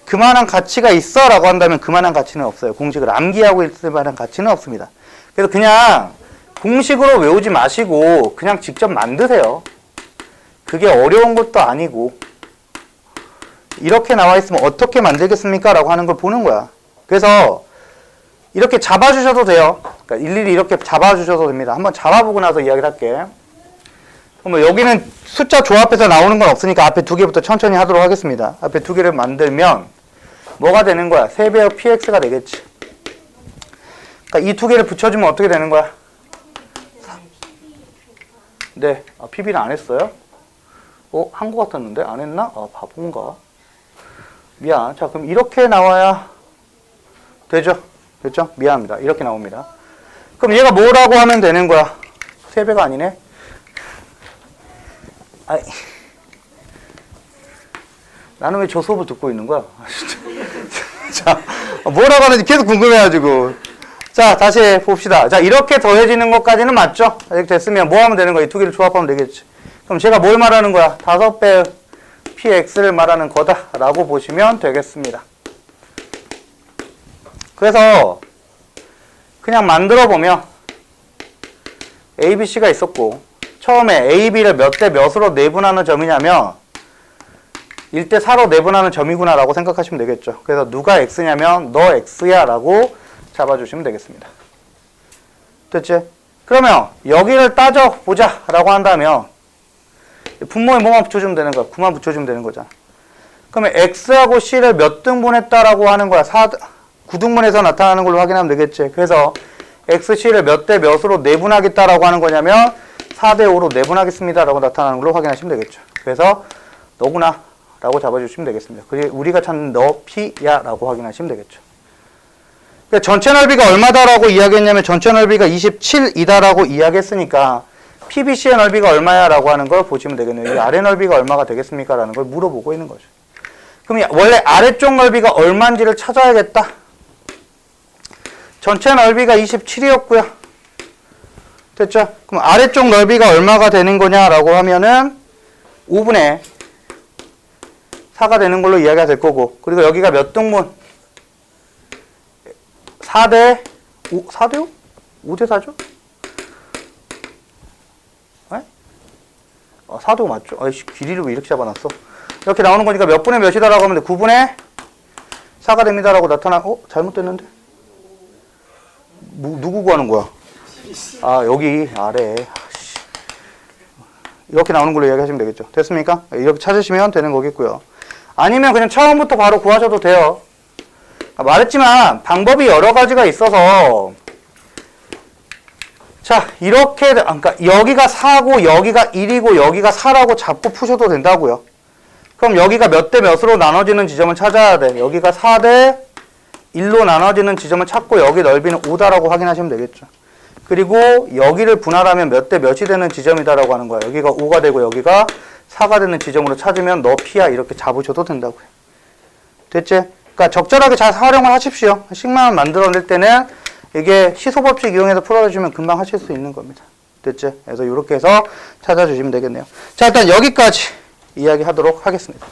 그만한 가치가 있어 라고 한다면 그만한 가치는 없어요. 공식을 암기하고 있을 만한 가치는 없습니다. 그래서 그냥 공식으로 외우지 마시고 그냥 직접 만드세요. 그게 어려운 것도 아니고 이렇게 나와 있으면 어떻게 만들겠습니까? 라고 하는 걸 보는 거야. 그래서 이렇게 잡아주셔도 돼요. 그러니까 일일이 이렇게 잡아주셔도 됩니다. 한번 잡아보고 나서 이야기를 할게. 그럼 여기는 숫자 조합해서 나오는 건 없으니까 앞에 두 개부터 천천히 하도록 하겠습니다. 앞에 두 개를 만들면 뭐가 되는 거야? 3배의 px가 되겠지. 그러니까 이 두 개를 붙여주면 어떻게 되는 거야? 네. PB는 안 했어요? 한 거 같았는데? 안 했나? 바본가? 미안. 자, 그럼 이렇게 나와야 되죠? 됐죠? 미안합니다. 이렇게 나옵니다. 그럼 얘가 뭐라고 하면 되는 거야? 3배가 아니네? 아이. 나는 왜 저 수업을 듣고 있는 거야? 자, 뭐라고 하는지 계속 궁금해가지고. 자, 다시 봅시다. 자, 이렇게 더해지는 것까지는 맞죠? 이렇게 됐으면 뭐 하면 되는 거야? 이 두 개를 조합하면 되겠지. 그럼 제가 뭘 말하는 거야? 5배 px를 말하는 거다라고 보시면 되겠습니다. 그래서 그냥 만들어 보면 A, B, C가 있었고 처음에 A, B를 몇 대 몇으로 내분하는 점이냐면 1대 4로 내분하는 점이구나 라고 생각하시면 되겠죠. 그래서 누가 X냐면 너 X야 라고 잡아주시면 되겠습니다. 됐지? 그러면 여기를 따져보자 라고 한다면 분모에 뭐만 붙여주면 되는 거야? 9만 붙여주면 되는 거잖아. 그러면 X하고 C를 몇 등분했다 라고 하는 거야? 9등분해서 나타나는 걸로 확인하면 되겠지. 그래서 X, C를 몇 대 몇으로 내분하겠다 라고 하는 거냐면 4대 5로 내분하겠습니다 라고 나타나는 걸로 확인하시면 되겠죠. 그래서 너구나 라고 잡아주시면 되겠습니다. 그리고 우리가 찾는 너 P야 라고 확인하시면 되겠죠. 전체 넓이가 얼마다라고 이야기했냐면 전체 넓이가 27이다라고 이야기했으니까 PBC의 넓이가 얼마야 라고 하는 걸 보시면 되겠네요. 이 아래 넓이가 얼마가 되겠습니까? 라는 걸 물어보고 있는 거죠. 그럼 원래 아래쪽 넓이가 얼마인지를 찾아야겠다. 전체 넓이가 27이었고요. 됐죠? 그럼 아래쪽 넓이가 얼마가 되는 거냐라고 하면은 5분의 4가 되는 걸로 이야기가 될 거고, 그리고 여기가 몇 등분? 4대 5, 4대 5? 5대 4죠? 네? 4대 5 맞죠? 아이씨, 길이를 왜 이렇게 잡아놨어? 이렇게 나오는 거니까 몇 분의 몇이다라고 하면 돼? 9분의 4가 됩니다라고 나타나, 잘못됐는데? 누구 구하는 거야? 여기 아래. 이렇게 나오는 걸로 이야기하시면 되겠죠. 됐습니까? 이렇게 찾으시면 되는 거겠고요. 아니면 그냥 처음부터 바로 구하셔도 돼요. 말했지만 방법이 여러 가지가 있어서 자, 이렇게 그러니까 여기가 4고 여기가 1이고 여기가 4라고 잡고 푸셔도 된다고요. 그럼 여기가 몇 대 몇으로 나눠지는 지점을 찾아야 돼. 여기가 4대 1로 나눠지는 지점을 찾고 여기 넓이는 5다라고 확인하시면 되겠죠. 그리고 여기를 분할하면 몇 대 몇이 되는 지점이다라고 하는 거야. 여기가 5가 되고 여기가 4가 되는 지점으로 찾으면 너 P야 이렇게 잡으셔도 된다고요. 됐지? 그러니까 적절하게 잘 활용을 하십시오. 식만을 만들어낼 때는 이게 시소법칙 이용해서 풀어주시면 금방 하실 수 있는 겁니다. 됐지? 그래서 이렇게 해서 찾아주시면 되겠네요. 자, 일단 여기까지 이야기하도록 하겠습니다.